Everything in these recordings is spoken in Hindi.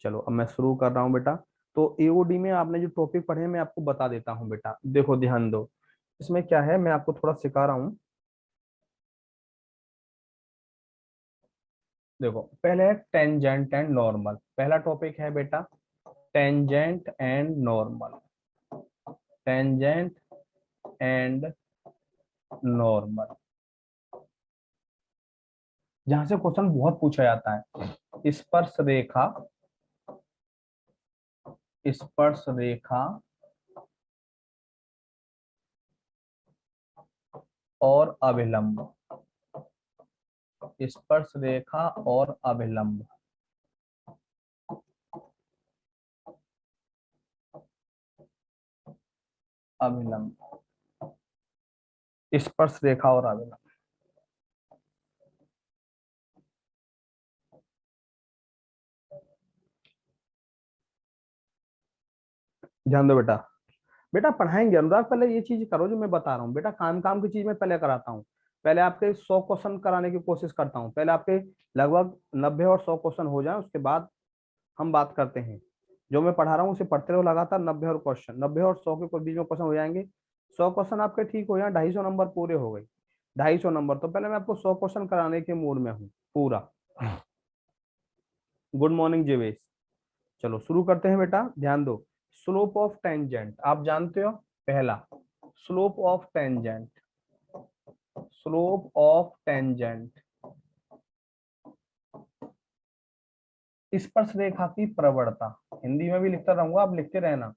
चलो अब मैं शुरू कर रहा हूँ बेटा। तो एओडी में आपने जो टॉपिक पढ़े हैं मैं आपको बता देता हूँ बेटा, देखो ध्यान दो। इसमें क्या है, मैं आपको थोड़ा सिखा रहा हूँ। देखो पहले है टेंजेंट एंड नॉर्मल, पहला टॉपिक है बेटा tangent and normal. Tangent and normal, जहां से क्वेश्चन बहुत पूछा जाता है। स्पर्श रेखा, स्पर्श रेखा और अभिलंब, स्पर्श रेखा और अभिलंब, अभिलंब, स्पर्श रेखा और अभिलंब। ध्यान दो बेटा, बेटा पढ़ाएंगे अनुराग, पहले ये चीज करो जो मैं बता रहा हूँ बेटा। काम काम की चीज मैं पहले कराता हूँ। पहले आपके 100 क्वेश्चन कराने की कोशिश करता हूँ, पहले आपके लगभग 90 और 100 क्वेश्चन हो जाए, उसके बाद हम बात करते हैं। जो मैं पढ़ा रहा हूँ उसे पढ़ते रहो लगातार। 90 और क्वेश्चन, 90 और 100 के बीच में क्वेश्चन हो जाएंगे। 100 क्वेश्चन आपके ठीक हो जाए, 250 नंबर पूरे हो गए। 250 नंबर, तो पहले मैं आपको 100 क्वेश्चन कराने के मूड में हूँ पूरा। Good morning Jeevesh. चलो शुरू करते हैं बेटा, ध्यान दो। स्लोप ऑफ टेंजेंट आप जानते हो। पहला slope of tangent, slope of tangent, स्पर्श रेखा की प्रवणता। हिंदी में भी लिखता रहूंगा, आप लिखते रहना,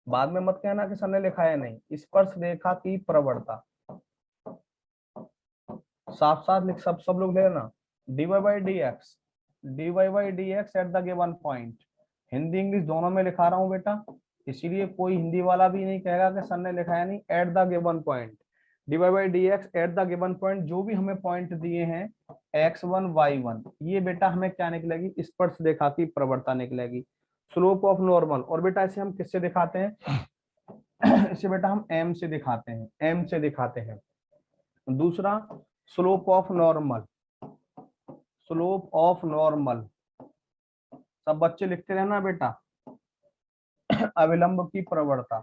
बाद में मत कहना कि सर ने लिखा है नहीं। स्पर्श रेखा की प्रवणता साफ साफ लिख, सब लोग ले लेना। dy by D x, dy by D x at the given point. Hindi English दोनों में लिखा रहा हूँ बेटा, इसीलिए कोई हिंदी वाला भी नहीं कहेगा कि सर ने लिखा है नहीं। At the given point, dy by D x at the given point, जो भी हमें पॉइंट दिए हैं x1 y1, ये बेटा हमें क्या निकलेगी, स्पर्श रेखा की प्रवणता निकलेगी। स्लोप ऑफ नॉर्मल, और बेटा इसे हम किससे दिखाते हैं इसे बेटा हम m से दिखाते हैं, m से दिखाते हैं। दूसरा slope of normal, slope of normal, सब बच्चे लिखते रहना बेटा। अविलंब की प्रवणता,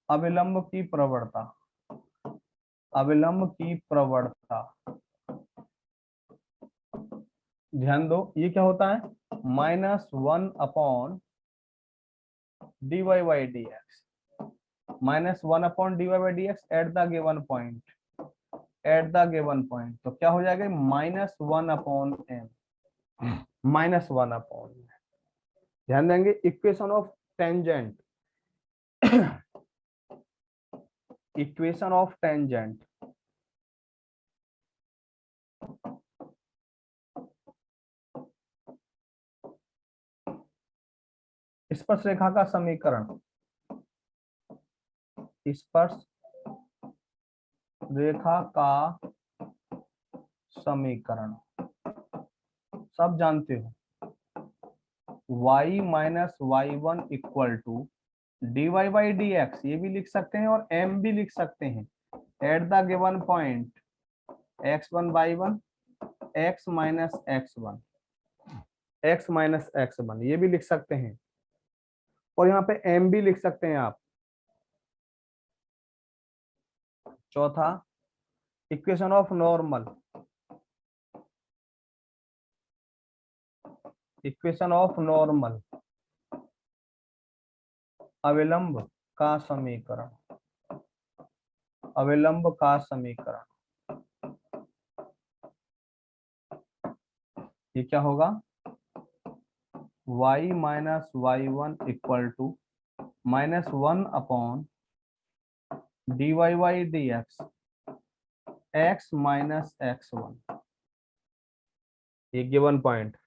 अविलंब की प्रवणता, अविलंब की प्रवणता। ध्यान दो ये क्या होता है, -1 upon dy by D x, -1 upon dy by D x at the given point, at the given point. तो क्या हो जाएगा, -1 अपॉन m, -1 अपॉन। ध्यान देंगे equation of tangent, equation of tangent, स्पर्श रेखा का समीकरण, स्पर्श रेखा का समीकरण सब जानते हो। y minus Y one equal to D Y by D X, ये भी लिख सकते हैं और m भी लिख सकते हैं, at the given point x1 y1 x minus x1, x minus x1, ये भी लिख सकते हैं। और यहाँ पे m भी लिख सकते हैं आप। चौथा equation of normal, equation of normal, अविलंब का समीकरण, अविलंब का समीकरण। ये क्या होगा, y minus Y one equal to -1 upon D Y by D X x minus x1, ये गिवन पॉइंट।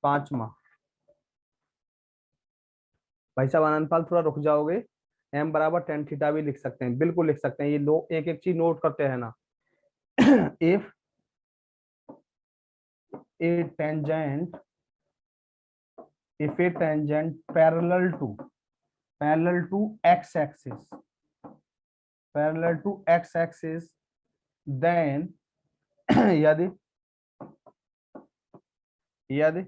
पांचवा, भाई साहब आनंद पाल थोड़ा रुक जाओगे। m बराबर tan थीटा भी लिख सकते हैं, बिल्कुल लिख सकते हैं। ये लोग एक एक चीज नोट करते हैं ना। If a tangent, if a tangent parallel to x axis, parallel to x axis, then यदि यदि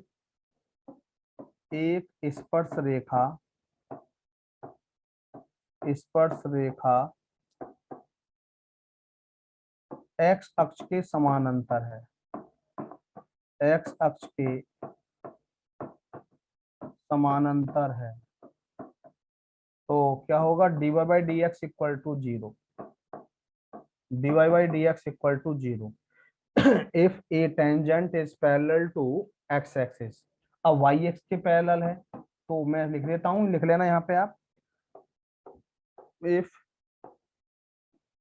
एक स्पर्श रेखा एक्स अक्ष के समानांतर है, एक्स अक्ष के समानांतर है, तो क्या होगा, dy by D x equal to zero, dy by D x equal to zero if a tangent is parallel to X axis. अब वाई एक्स के पैरेलल है, तो मैं लिख देता हूँ, लिख लेना यहाँ पे आप, if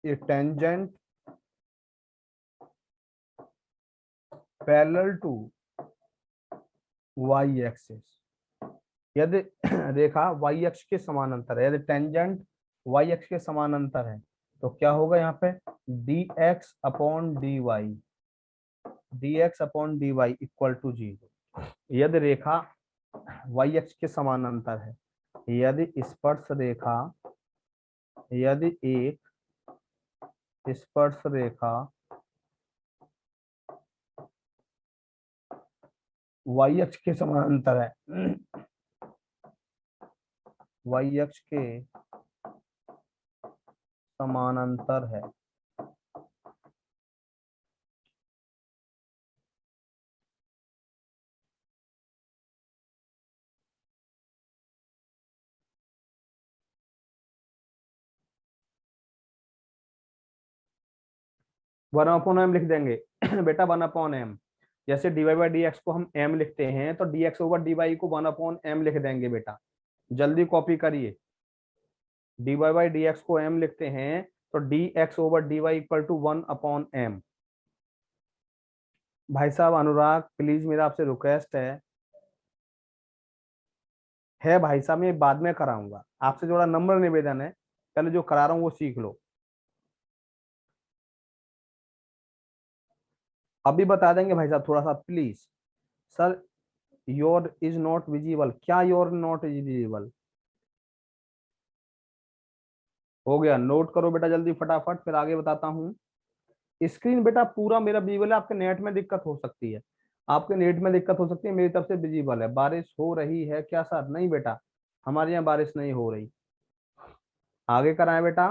a tangent parallel to Y axis, यदि रेखा वाई अक्ष के समानांतर है, यदि टेंजेंट वाई अक्ष के समानांतर है, तो क्या होगा यहाँ पे, D X upon D Y, D X upon D Y equal to zero. यदि रेखा वाई अक्ष के समानांतर है, यदि स्पर्श रेखा, यदि एक स्पर्श रेखा वाई अक्ष के समानांतर है, वाई अक्ष के समानांतर है, वन अपॉन एम लिख देंगे बेटा, वन अपॉन एम, जैसे D Y by D X को हम एम लिखते हैं, तो D X over D Y को वन अपॉन एम लिख देंगे बेटा, जल्दी कॉपी करिए, D Y by D X को एम लिखते हैं, तो D X over D Y equal to one upon M. भाई साहब अनुराग, प्लीज मेरा आपसे रिक्वेस्ट है भाई साहब, मैं बाद में कराऊंगा, आपसे जोड़ा नंबर निवेदन है, पहले जो करा रहा हूँ वो सीख लो। अभी बता देंगे भाई साहब, थोड़ा सा please. Sir your is not visible, क्या योर नॉट इज विजिबल, हो गया, नोट करो बेटा जल्दी फटाफट, फिर आगे बताता हूँ। स्क्रीन बेटा पूरा मेरा विजिबल है, आपके नेट में दिक्कत हो सकती है, आपके नेट में दिक्कत हो सकती है, मेरी तरफ से विजिबल है। बारिश हो रही है क्या सर? नहीं बेटा, हमारे यहाँ बारिश नहीं हो रही। आगे कराएं बेटा।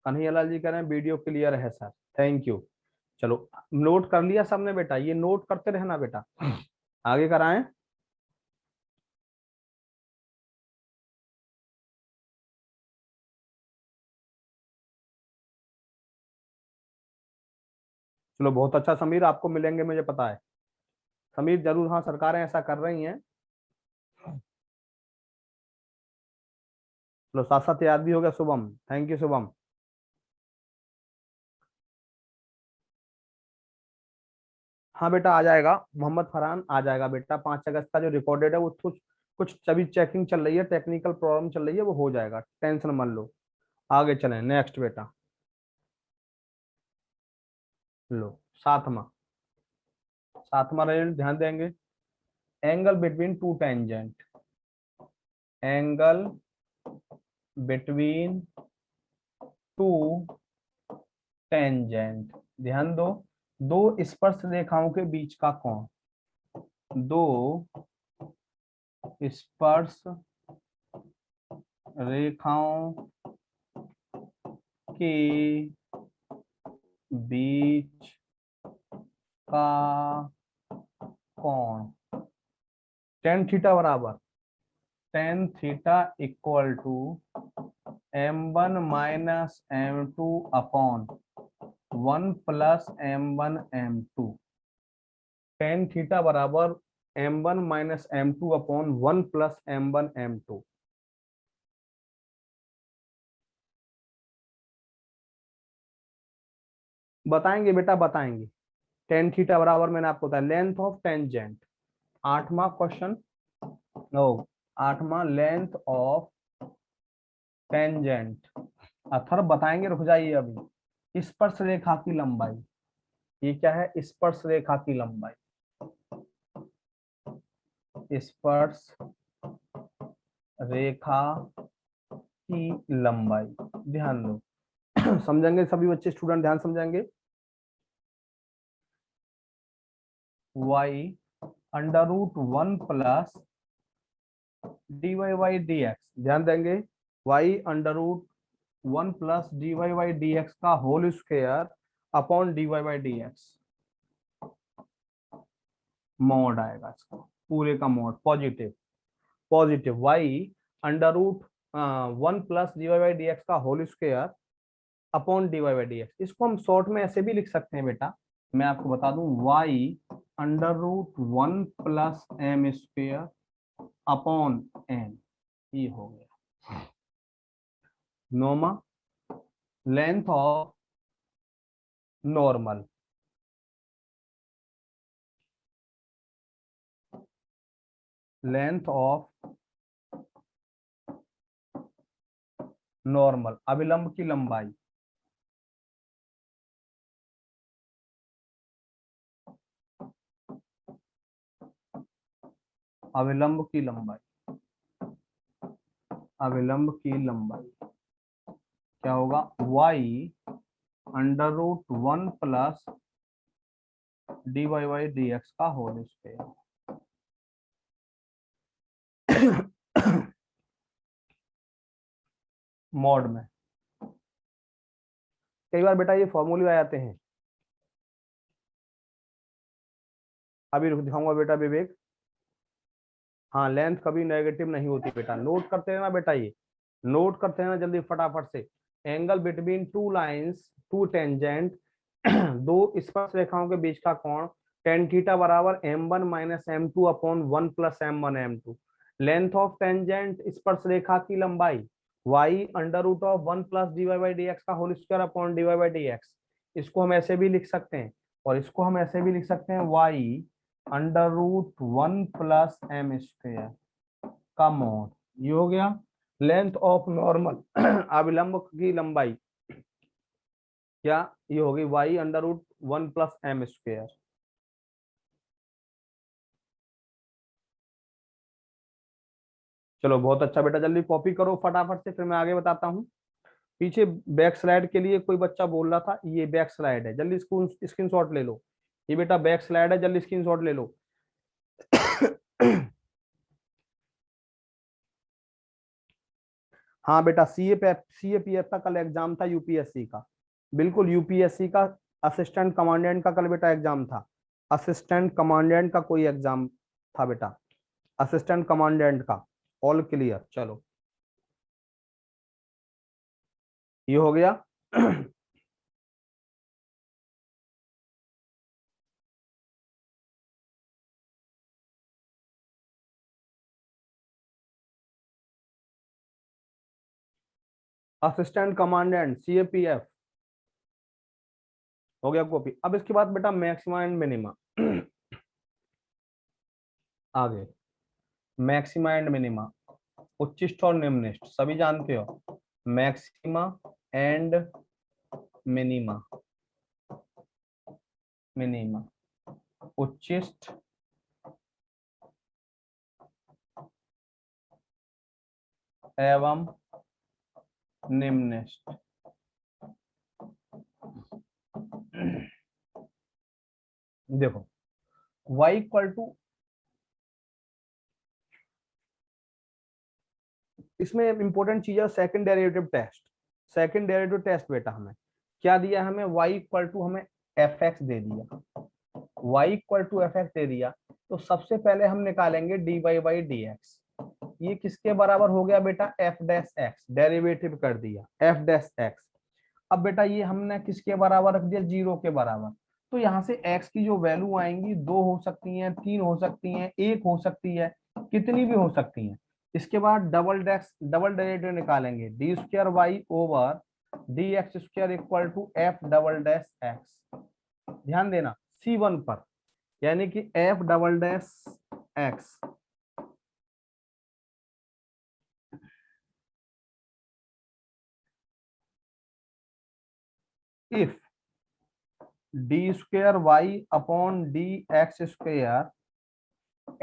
कन्हैयालाल जी कह रहे हैं वीडियो क्लियर है सर, थैंक यू। चलो नोट कर लिया सबने बेटा, ये नोट करते रहना बेटा। आगे कराएं। चलो बहुत अच्छा समीर, आपको मिलेंगे मुझे पता है समीर, जरूर, हाँ सरकारें ऐसा कर रही हैं। चलो साथ साथ याद भी हो गया। Shubham, thank you Shubham. हाँ बेटा आ जाएगा, मोहम्मद फरहान आ जाएगा बेटा, 5 अगस्त का जो रिकॉर्डेड है वो कुछ कुछ अभी चेकिंग चल रही है, टेक्निकल प्रॉब्लम चल रही है, वो हो जाएगा, टेंशन मत लो। आगे चलें, नेक्स्ट बेटा, लो सातवां, सातवां रीजन ध्यान देंगे, angle between to tangent, angle between to tangent, ध्यान दो, दो स्पर्श रेखाओं के बीच का कोण, दो स्पर्श रेखाओं के बीच का कोण टेन थीटा बराबर, tan theta equal to m1 minus m2 upon 1 plus m1 m2, tan theta बराबर m1 minus m2 upon 1 plus m1 m2। बताएंगे बेटा बताएंगे, टेन थीटा बराबर मैंने आपको बताया लेंथ ऑफ टेंजेंट, आठवां क्वेश्चन, नो आठवां, लेंथ ऑफ टेंजेंट, अथर बताएंगे, रुक जाइए अभी, स्पर्श रेखा की लंबाई, ये क्या है, स्पर्श रेखा की लंबाई, स्पर्श रेखा की लंबाई, ध्यान दो, समझेंगे सभी बच्चे, स्टूडेंट ध्यान समझेंगे। y under root 1 plus dy by dx, ध्यान देंगे, y under root 1 plus dy by dx का whole square upon dy by dx, mod आएगा इसका पूरे का mod, positive positive y under root 1 plus dy by dx का whole square upon dy by dx। इसको हम शॉर्ट में ऐसे भी लिख सकते हैं बेटा, मैं आपको बता दूं, y under root 1 plus M square upon n, ये हो गया। नोमा length of normal, length of normal, अभिलंब की लंबाई, अभिलंब की लंबाई, अभिलंब की लंबाई क्या होगा, y under root 1 plus dy by dx का होल स्क्वायर। मॉड में कई बार बेटा ये फॉर्मूले आ जाते हैं, अभी रुक दिखाऊंगा बेटा विवेक। हाँ, लेंथ कभी नेगेटिव नहीं होती बेटा, नोट करते रहना बेटा, ये नोट करते रहना जल्दी फटाफट से। Angle between two lines, two tangent, दो स्पर्श रेखाओं के बीच का कोण टेन थीटा बराबर m1 minus m2 upon 1 plus m1 m2। Length of tangent स्पर्श रेखा की लंबाई y under root of 1 plus dy by dx का whole square upon dy by dx। इसको हम ऐसे भी लिख सकते हैं, और इसको हम ऐसे भी लिख सकते हैं, y under root 1 plus M square का मॉड, ये हो गया। लेंथ ऑफ नॉर्मल, अभिलंब की लंबाई क्या, ये होगी y under root 1 plus M square. चलो बहुत अच्छा बेटा, जल्दी कॉपी करो फटाफट से, फिर मैं आगे बताता हूँ। पीछे बैक स्लाइड के लिए कोई बच्चा बोल रहा था, ये बैक स्लाइड है, जल्दी इसको स्क्रीनशॉट ले लो। ये बेटा बैक स्लाइड है, जल्दी स्क्रीनशॉट ले लो। हाँ बेटा, सीएपीएफ का कल एग्जाम था, यूपीएससी का, बिल्कुल यूपीएससी का असिस्टेंट कमांडेंट का कल बेटा एग्जाम था। असिस्टेंट कमांडेंट का कोई एग्जाम था बेटा, असिस्टेंट कमांडेंट का। ऑल क्लियर, चलो ये हो गया। असिस्टेंट कमांडेंट सीएपीएफ हो गया कॉपी। अब इसके बाद बेटा मैक्सिमा एंड मिनिमा। आगे मैक्सिमा एंड मिनिमा, उच्चिष्ट और निम्निष्ठ सभी जानते हो। मैक्सिमा एंड मिनिमा, मिनिमा उच्चिष्ट एवं निम्निष्ठ। देखो y इक्वल टू, इसमें इंपॉर्टेंट चीज है second derivative test. Second derivative test बेटा हमें क्या दिया, हमें y इक्वल टू हमें एफ एक्स दे दिया, y equal to f x दे दिया, तो सबसे पहले हम निकालेंगे dy बाई डी एक्स। ये किसके बराबर हो गया बेटा, एफ डैश एक्स, डेरिवेटिव कर दिया एफ डैश एक्स। अब बेटा ये हमने किसके बराबर रख दिया, जीरो के बराबर। तो यहाँ से x की जो वैल्यू आएंगी, दो हो सकती हैं, तीन हो सकती हैं, एक हो सकती है, कितनी भी हो सकती हैं। इसके बाद डबल डेरिवेटिव निकालेंगे, d square y over d x square equal to f double dash x. ध्यान देना C1 पर, यानी कि f double dash x if d square y upon d x square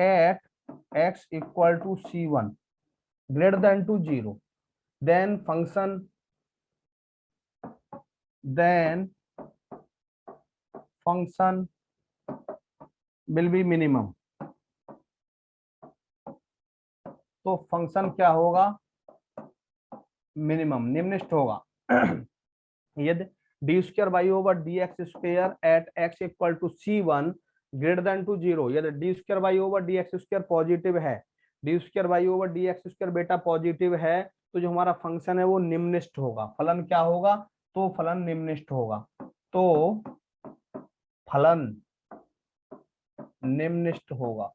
at x equal to C1 greater than to 0, then function then function will be minimum। तो फंक्शन क्या होगा, मिनिमम, निम्नलिखित होगा। यदि d square y over d x square at x equal to c one greater than to zero, यदि d square y over d x square positive है, d square y over d x square बेटा पॉजिटिव है, तो जो हमारा फंक्शन है वो निम्नलिखित होगा। फलन क्या होगा, तो फलन निम्नलिखित होगा। तो फलन निम्नलिखित होगा,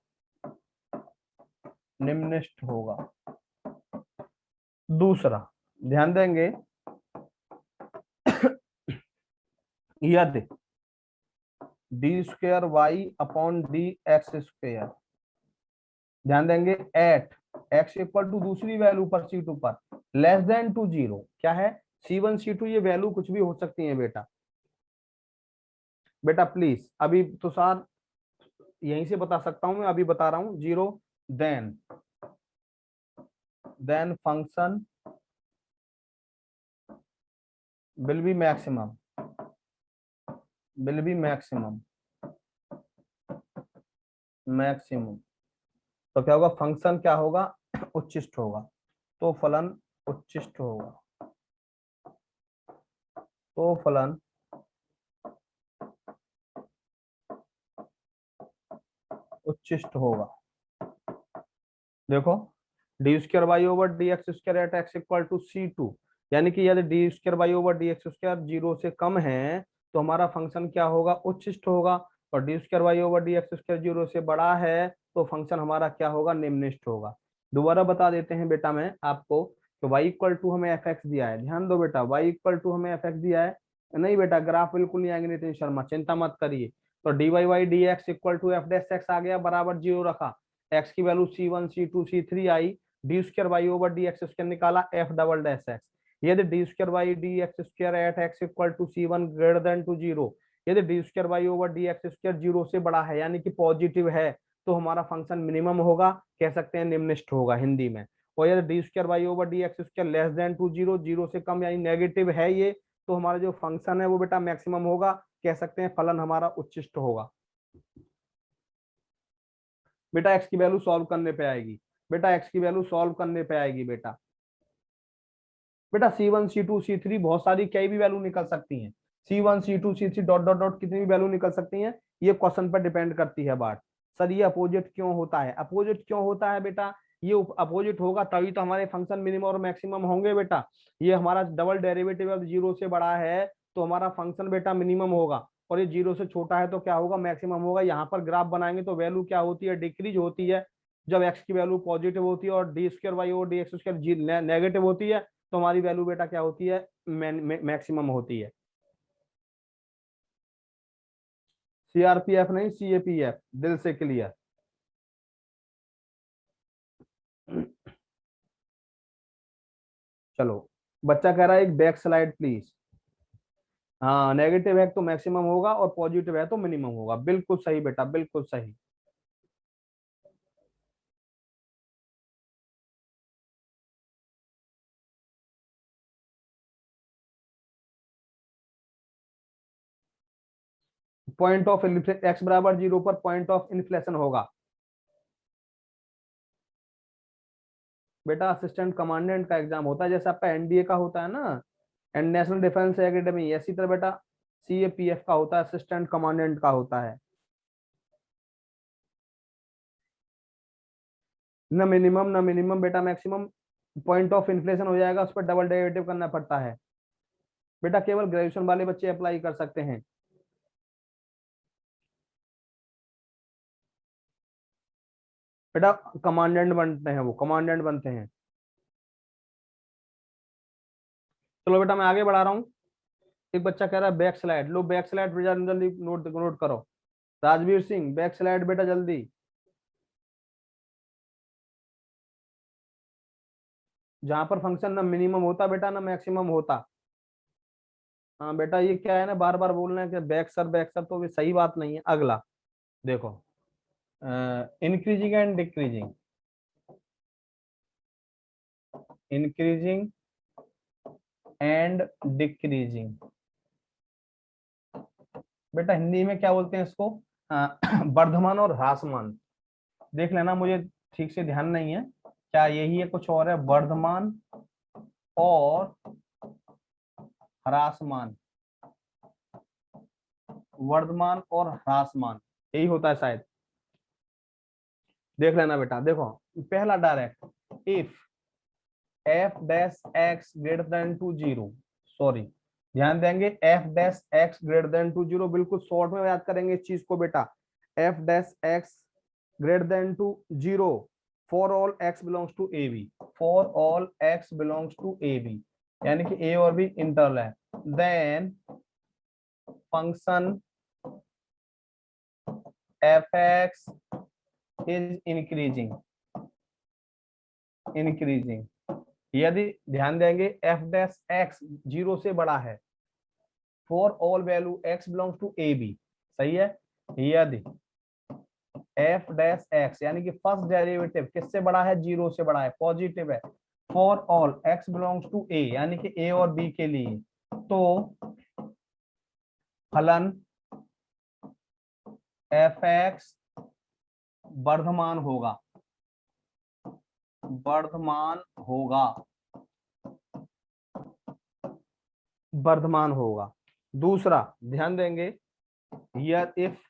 निम्नलिखित होगा। दूसरा ध्यान देंगे, यदि d square y upon d x square, ध्यान देंगे एट एक्स इक्वल टू दूसरी वैल्यू पर सी टू पर लेस देन टू जीरो, क्या है C1 C2, ये वैल्यू कुछ भी हो सकती है बेटा। बेटा प्लीज अभी तो सर यहीं से बता सकता हूं मैं, अभी बता रहा हूं, zero then function will be maximum, will be maximum, maximum. तो क्या होगा, फंक्शन क्या होगा, उच्चिष्ट होगा। तो फलन उच्चिष्ट होगा, तो फलन उच्चिष्ट होगा। देखो d square y over d x square at x equal to C2, यानी कि यदि d square y over d x square zero से कम है तो हमारा फंक्शन क्या होगा, उच्चिष्ट होगा। और d square y over d x square zero से बड़ा है तो फंक्शन हमारा क्या होगा, निम्नलिखित होगा। दोबारा बता देते हैं बेटा मैं आपको, तो y इक्वल टू हमें एफ एक्स दिया है, ध्यान दो बेटा, y इक्वल टू हमें एफ एक्स दिया है। नहीं बेटा ग्राफ बिल्कुल नहीं आएंगे नितिन शर्मा, चिंता मत करिए। तो d y y D x equal to f dash x आ गया, बराबर जीरो रखा, एक्स की वैल्यू C1 C2 C3 आई, d square y over d x square निकाला, एफ डबल डैश एक्स। यदि d square y D x square at x equal to C1 greater than to zero, यदि d square y over d x square zero से बड़ा है यानी कि पॉजिटिव है, तो हमारा फंक्शन मिनिमम होगा, कह सकते हैं निम्नलिखित होगा हिंदी में। और यदि d square y over d x square less than to zero, zero से कम यानी नेगेटिव है ये, तो हमारा जो फंक्शन है वो बेटा मैक्सिमम होगा, कह सकते हैं फलन हमारा उच्चिष्ट होगा। बेटा एक्स की वैल्यू सॉल्व करने पे आएगी, बेटा एक्स की वैल्यू सॉल्व करने पे आएगी बेटा। बेटा C1 C2 C3 बहुत सारी कई भी वैल्यू निकल सकती हैं, C1 C2 C3 dot dot dot कितनी भी वैल्यू निकल सकती हैं, ये क्वेश्चन पर डिपेंड करती है बात। सर ये अपोजिट क्यों होता है, अपोजिट क्यों होता है बेटा, ये अपोजिट होगा तभी तो हमारे फंक्शन मिनिमम और मैक्सिमम होंगे बेटा। ये हमारा डबल डेरिवेटिव अब जीरो से बड़ा है तो हमारा फंक्शन बेटा मिनिमम होगा, और ये जीरो से छोटा है तो क्या होगा, मैक्सिमम होगा। यहाँ पर ग्राफ बनाएंगे तो वैल्यू क्या होती है, डिक्रीज होती है जब एक्स की वैल्यू पॉजिटिव होती है, और डी स्क्वायर वाई और डी एक्स स्क्वायर नेगेटिव होती है तो हमारी वैल्यू बेटा क्या होती है, मैक्सिमम होती है। CRPF नहीं CAPF, दिल से क्लियर। चलो बच्चा कह रहा है एक बैक स्लाइड प्लीज। हाँ नेगेटिव है तो मैक्सिमम होगा और पॉजिटिव है तो मिनिमम होगा, बिल्कुल सही बेटा, बिल्कुल सही। पॉइंट ऑफ एक्स बराबर जीरो पर पॉइंट ऑफ इन्फ्लेशन होगा बेटा, असिस्टेंट कमांडेंट का एग्जाम होता है जैसे आपका एनडीए का होता है ना, एंड नेशनल डिफेंस एकेडमी, इसी तरह बेटा CAPF का होता है, असिस्टेंट कमांडेंट का होता है। न मिनिमम न मिनिमम बेटा मैक्सिमम, पॉइंट ऑफ इन्फ्लेशन हो जाएगा, उस पर डबल डेरिवेटिव करना पड़ता है बेटा, केवल ग्रेजुएशन वाले बच्चे अप्लाई कर सकते हैं। बेटा कमांडेंट बनते हैं, वो कमांडेंट बनते हैं। चलो बेटा मैं आगे बढ़ा रहा हूँ। एक बच्चा कह रहा है back slide, low back slide बेटा जल्दी नोट नोट करो। राजवीर सिंह बैक स्लाइड बेटा जल्दी। जहां पर फंक्शन ना मिनिमम होता बेटा ना मैक्सिमम होता। हाँ बेटा ये क्या है ना, बार बार बोल रहे हैं कि बैक सर, तो ये सही बात नहीं है। अगला देखो, increasing and decreasing, increasing and decreasing, बेटा हिंदी में क्या बोलते हैं इसको? वर्धमान और ह्रासमान। देख लेना, मुझे ठीक से ध्यान नहीं है, क्या यही है कुछ और है? वर्धमान और ह्रासमान, वर्धमान और ह्रासमान, यही होता है शायद। देख लेना बेटा, देखो पहला direct, if f dash x greater than to zero, sorry ध्यान देंगे, f dash x greater than to zero, बिल्कुल शॉर्ट में याद करेंगे इस चीज को बेटा। F dash x greater than to zero for all x belongs to a b, for all x belongs to a b, यानी कि ए और बी इंटरवल है। Then function f x is increasing, increasing, यदि ध्यान देंगे एफ डैश एक्स जीरो से बड़ा है, for all value x belongs to a b, सही है, यदि एफ डैश एक्स यानी कि फर्स्ट डेरिवेटिव किससे बड़ा है? जीरो से बड़ा है, पॉजिटिव है, for all x belongs to a यानी कि ए और बी के लिए, तो फलन एफ एक्स वर्धमान होगा, वर्धमान होगा, वर्धमान होगा। दूसरा ध्यान देंगे, if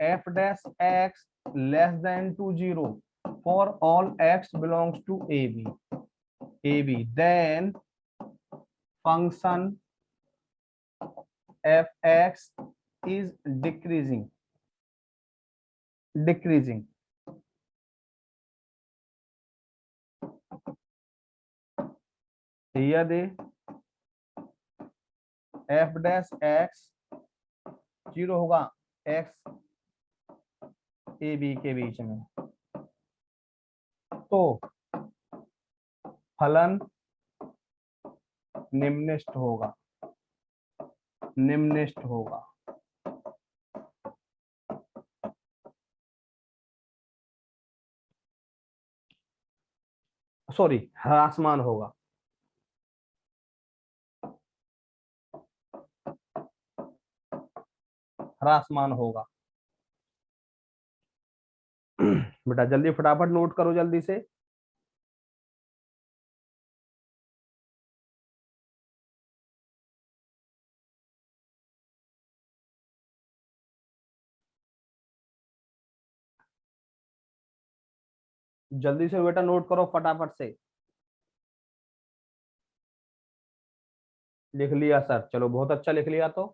f dash x less than to zero for all x belongs to a b then function f x is decreasing, decreasing, यदि एफ डैश एक्स जीरो होगा एक्स ए बी के बीच में, तो फलन निम्नलिखित होगा, निम्नलिखित होगा, सॉरी ह्रासमान होगा, ह्रासमान होगा। बेटा जल्दी फटाफट नोट करो जल्दी से। जल्दी से बेटा नोट करो फटाफट से। लिख लिया सर, चलो बहुत अच्छा लिख लिया। तो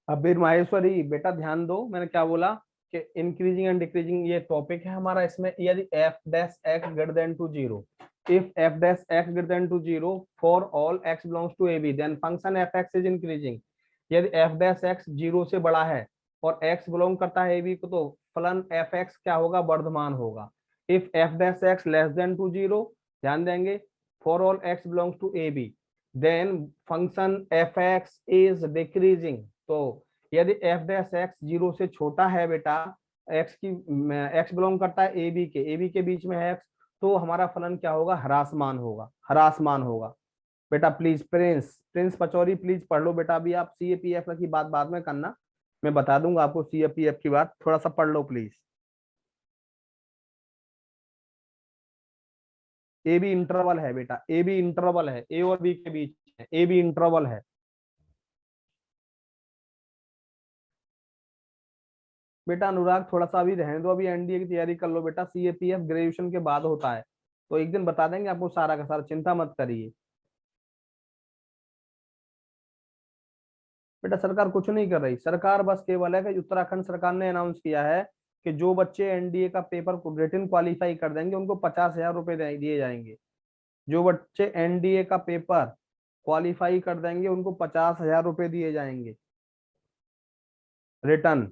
अब बीर माहेश्वरी बेटा ध्यान दो, मैंने क्या बोला कि इंक्रीजिंग एंड डिक्रीजिंग ये टॉपिक है हमारा। इसमें यदि f dash x greater than to zero, if f dash x greater than to zero for all x belongs to a b then function f x is increasing, यदि एफ डैश एक्स जीरो से बड़ा है और एक्स बिलोंग करता है ए बी को, तो फलन एफ एक्स क्या होगा? वर्धमान होगा। If f dash x less than to zero, ध्यान देंगे, for all x belongs to a b then function f x is decreasing, तो यदि एफ डैश एक्स जीरो से छोटा है बेटा, एक्स की एक्स बिलोंग करता है ए बी के बीच में है एक्स, तो हमारा फलन क्या होगा? ह्रासमान होगा, ह्रासमान होगा। बेटा please Prince, Prince Pachauri please पढ़ लो बेटा। अभी आप सी ए पी एफ की बात बाद में करना, मैं बता दूंगा आपको सी ए पी एफ की बात, थोड़ा सा पढ़ लो प्लीज। ए बी इंटरवल है बेटा, ए बी इंटरवल है, ए और बी के बीच है, ए बी इंटरवल है। बेटा अनुराग थोड़ा सा अभी रहने दो, अभी एनडीए की तैयारी कर लो बेटा, सीएपीएफ ग्रेजुएशन के बाद होता है, तो एक दिन बता देंगे आपको सारा का सारा, चिंता मत करिए। बेटा सरकार कुछ नहीं कर रही, सरकार बस केवल है कि उत्तराखंड सरकार ने अनाउंस किया है कि जो बच्चे एनडीए का पेपर रिटन क्वालिफाई कर देंगे उनको 50,000 रुपए दिए जाएंगे। जो बच्चे एनडीए का पेपर क्वालिफाई कर देंगे उनको 50,000 रुपए दिए जाएंगे रिटर्न।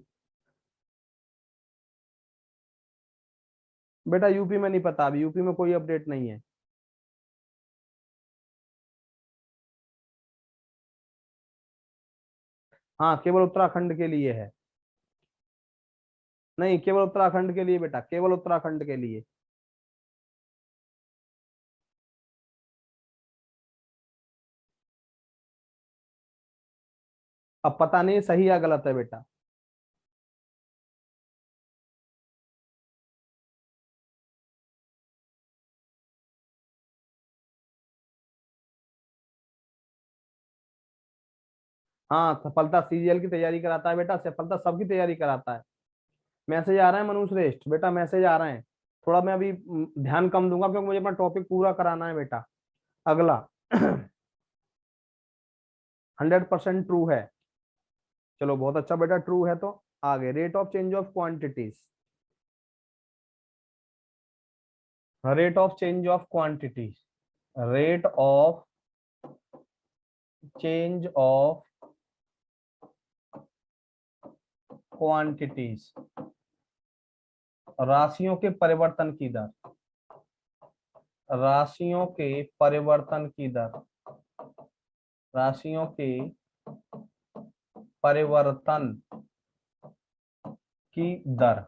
बेटा यूपी में नहीं पता, अभी यूपी में कोई अपडेट नहीं है। हाँ केवल उत्तराखंड के लिए है। नहीं, केवल उत्तराखंड के लिए बेटा, केवल उत्तराखंड के लिए। अब पता नहीं सही या गलत है बेटा। हाँ, सफलता सीजीएल की तैयारी कराता है बेटा, सफलता सबकी तैयारी कराता है। मैसेज आ रहा है मनु श्रेष्ठ बेटा, मैसेज आ रहे हैं। थोड़ा मैं अभी ध्यान कम दूंगा क्योंकि मुझे अपना टॉपिक पूरा कराना है बेटा। अगला 100% ट्रू है। चलो बहुत अच्छा बेटा, ट्रू है तो आगे, rate of change of quantities. Rate of change of quantities, rate of change of quantities, राशियों के परिवर्तन की दर, राशियों के परिवर्तन की दर, राशियों के परिवर्तन की दर,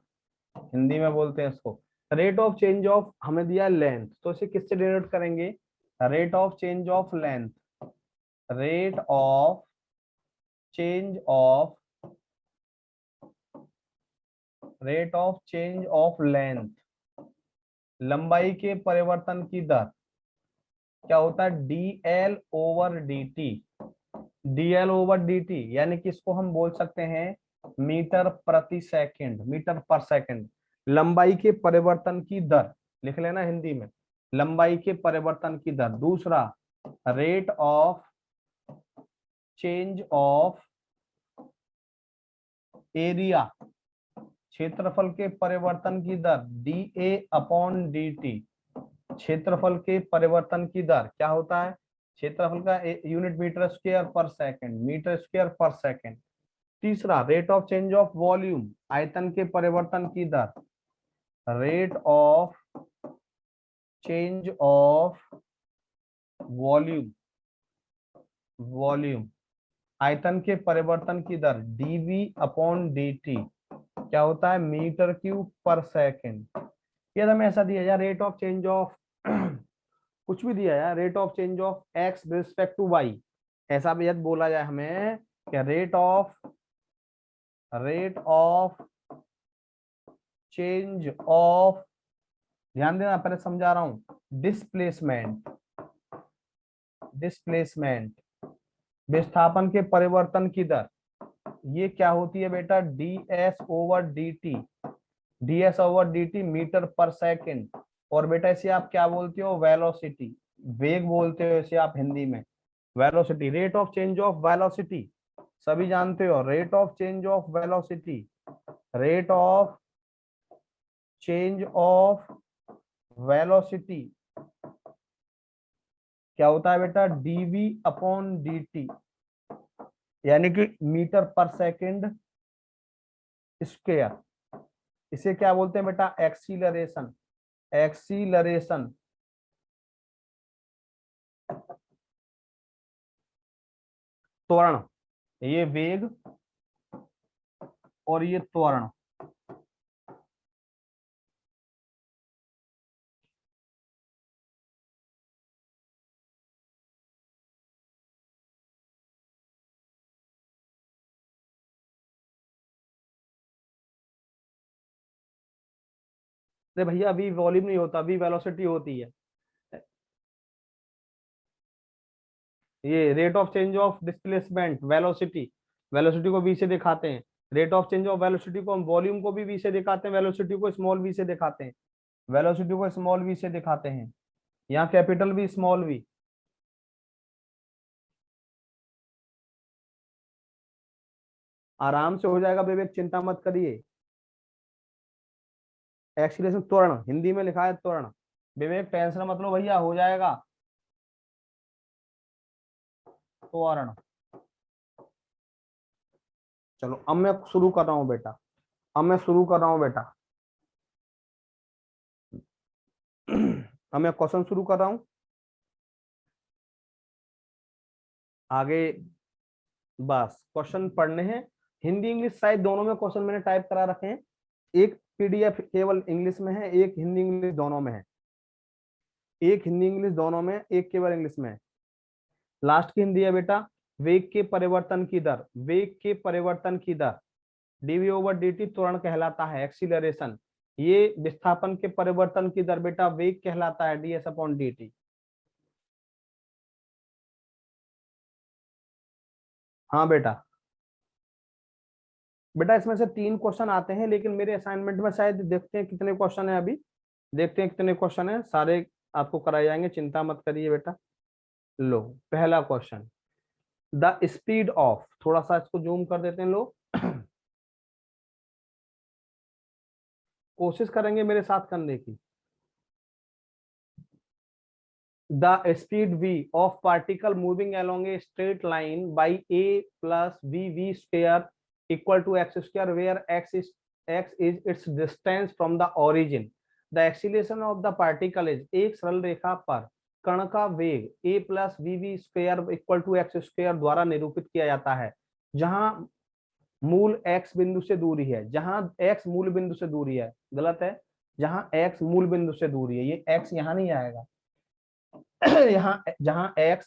हिंदी में बोलते हैं इसको। रेट ऑफ चेंज ऑफ, हमें दिया लेंथ, तो इसे किससे डिनोट करेंगे? Rate of change of length, rate of change of, rate of change of length, लंबाई के परिवर्तन की दर क्या होता है? dl over dt, dl over dt, यानी कि इसको हम बोल सकते हैं मीटर प्रति सेकंड, मीटर पर सेकंड। लंबाई के परिवर्तन की दर लिख लेना हिंदी में, लंबाई के परिवर्तन की दर। दूसरा, rate of change of area, क्षेत्रफल के परिवर्तन की दर, dA अपॉन dt, क्षेत्रफल के परिवर्तन की दर क्या होता है? क्षेत्रफल का unit metre square per second, metre square per second. तीसरा, rate of change of volume, आयतन के परिवर्तन की दर, rate of change of volume, volume, आयतन के परिवर्तन की दर, dV अपॉन dt, क्या होता है? मीटर क्यूब पर सेकंड। ये हमें ऐसा दिया यार, रेट ऑफ चेंज ऑफ कुछ भी दिया यार, rate of change of x respect to y, ऐसा भी यदि बोला जाए हमें क्या, रेट ऑफ चेंज ऑफ, ध्यान देना पहले समझा रहा हूं, डिस्प्लेसमेंट, डिस्प्लेसमेंट, विस्थापन के परिवर्तन की दर, ये क्या होती है बेटा? ds over dt, ds over dt metre पर सेकंड। और बेटा इसे आप क्या बोलते हो? वेलोसिटी, वेग बोलते हो इसे आप हिंदी में, velocity. Rate of change of velocity सभी जानते हो, rate of change of velocity, rate of change of velocity क्या होता है बेटा? dv अपॉन dt, यानी कि मीटर पर सेकंड स्क्वायर। इसे क्या बोलते हैं बेटा? Acceleration, acceleration. त्वरण, ये वेग और ये त्वरण। अरे भैया अभी वॉल्यूम नहीं होता, अभी वेलोसिटी होती है। ये rate of change of displacement, velocity, velocity को वी से दिखाते हैं। Rate of change of velocity को हम वॉल्यूम को भी वी से दिखाते हैं, वेलोसिटी को स्मॉल वी से दिखाते हैं, वेलोसिटी को स्मॉल वी से दिखाते हैं, यहाँ कैपिटल वी स्मॉल वी। आराम से हो जाएगा विवेक, चिंता मत करिए। एक्सीलरेशन त्वरण, हिंदी में लिखा है त्वरण। विवेक टेंशन मत लो भैया, हो जाएगा त्वरण। चलो अब मैं शुरू कर रहा हूँ बेटा, अब मैं शुरू कर रहा हूँ बेटा। अब मैं क्वेश्चन शुरू कर रहा हूँ आगे। बस क्वेश्चन पढ़ने हैं, हिंदी इंग्लिश शायद दोनों में क्वेश्चन मैंने टाइप करा रखे हैं, एक पीडीएफ केवल इंग्लिश में है, एक हिंदी इंग्लिश दोनों में है, एक हिंदी इंग्लिश दोनों में, एक केवल इंग्लिश में है। लास्ट की हिंदी है बेटा, वेग के परिवर्तन की दर, वेग के परिवर्तन की दर डीवी ओवर डीटी त्वरण कहलाता है, एक्सीलरेशन। ये विस्थापन के परिवर्तन की दर बेटा वेग कहलाता है, डीएस अपॉन डीटी। हाँ बेटा, बेटा इसमें से 3 क्वेश्चन आते हैं, लेकिन मेरे असाइनमेंट में शायद देखते हैं कितने क्वेश्चन है, अभी देखते हैं कितने क्वेश्चन है, सारे आपको कराए जाएंगे, चिंता मत करिए बेटा। लो पहला क्वेश्चन, द स्पीड ऑफ, थोड़ा सा इसको जूम कर देते हैं लोग, कोशिश करेंगे मेरे साथ करने की। The speed v of particle moving along a straight line by a plus vv square equal to x square, where x is its distance from the origin. The acceleration of the particle is, एक सरल रेखा पर कण का वेग a plus vv square equal to x square द्वारा निरूपित किया जाता है, जहां मूल x बिंदु से दूरी है, जहां x मूल बिंदु से दूरी है, गलत है, जहां x मूल बिंदु से दूरी है, ये x यहां नहीं आएगा, यहाँ जहां x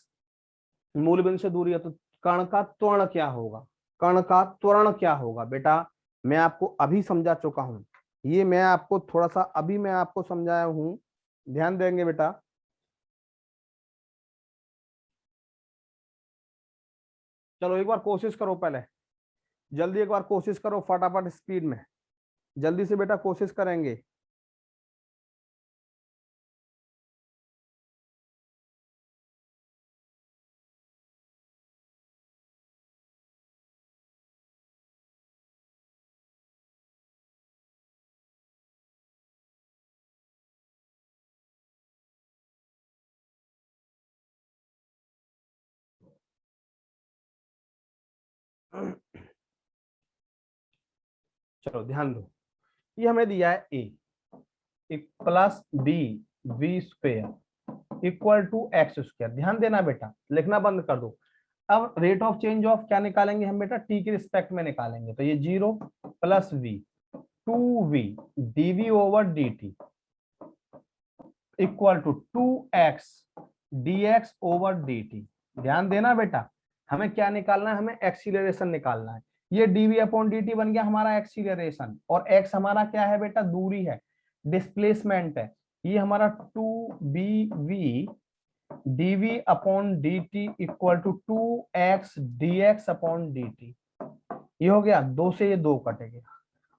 मूल बिंदु से दूरी है, तो कण का त्वरण क्या होगा, कण का त्वरण क्या होगा बेटा, मैं आपको अभी समझा चुका हूं, ये मैं आपको थोड़ा सा अभी मैं आपको समझाया हूं, ध्यान देंगे बेटा। चलो एक बार कोशिश करो, पहले जल्दी एक बार कोशिश करो फटाफट स्पीड में, जल्दी से बेटा कोशिश करेंगे। चलो ध्यान दो, ये हमें दिया है a plus b v square equal to x square, ध्यान देना बेटा, लिखना बंद कर दो। अब रेट ऑफ चेंज ऑफ क्या निकालेंगे हम बेटा, टी के रिस्पेक्ट में निकालेंगे, तो ये 0 plus v 2v dv over dt equal to 2x dx over dt। ध्यान देना बेटा, हमें क्या निकालना है, हमें एक्सीलरेशन निकालना है। ये dv अपॉन dt बन गया हमारा एक्सीलरेशन, और x हमारा क्या है बेटा, दूरी है, डिस्प्लेसमेंट है, ये हमारा 2bv dv upon dt equal to 2x dx upon dt। ये हो गया, 2 से ये 2 कटेगा।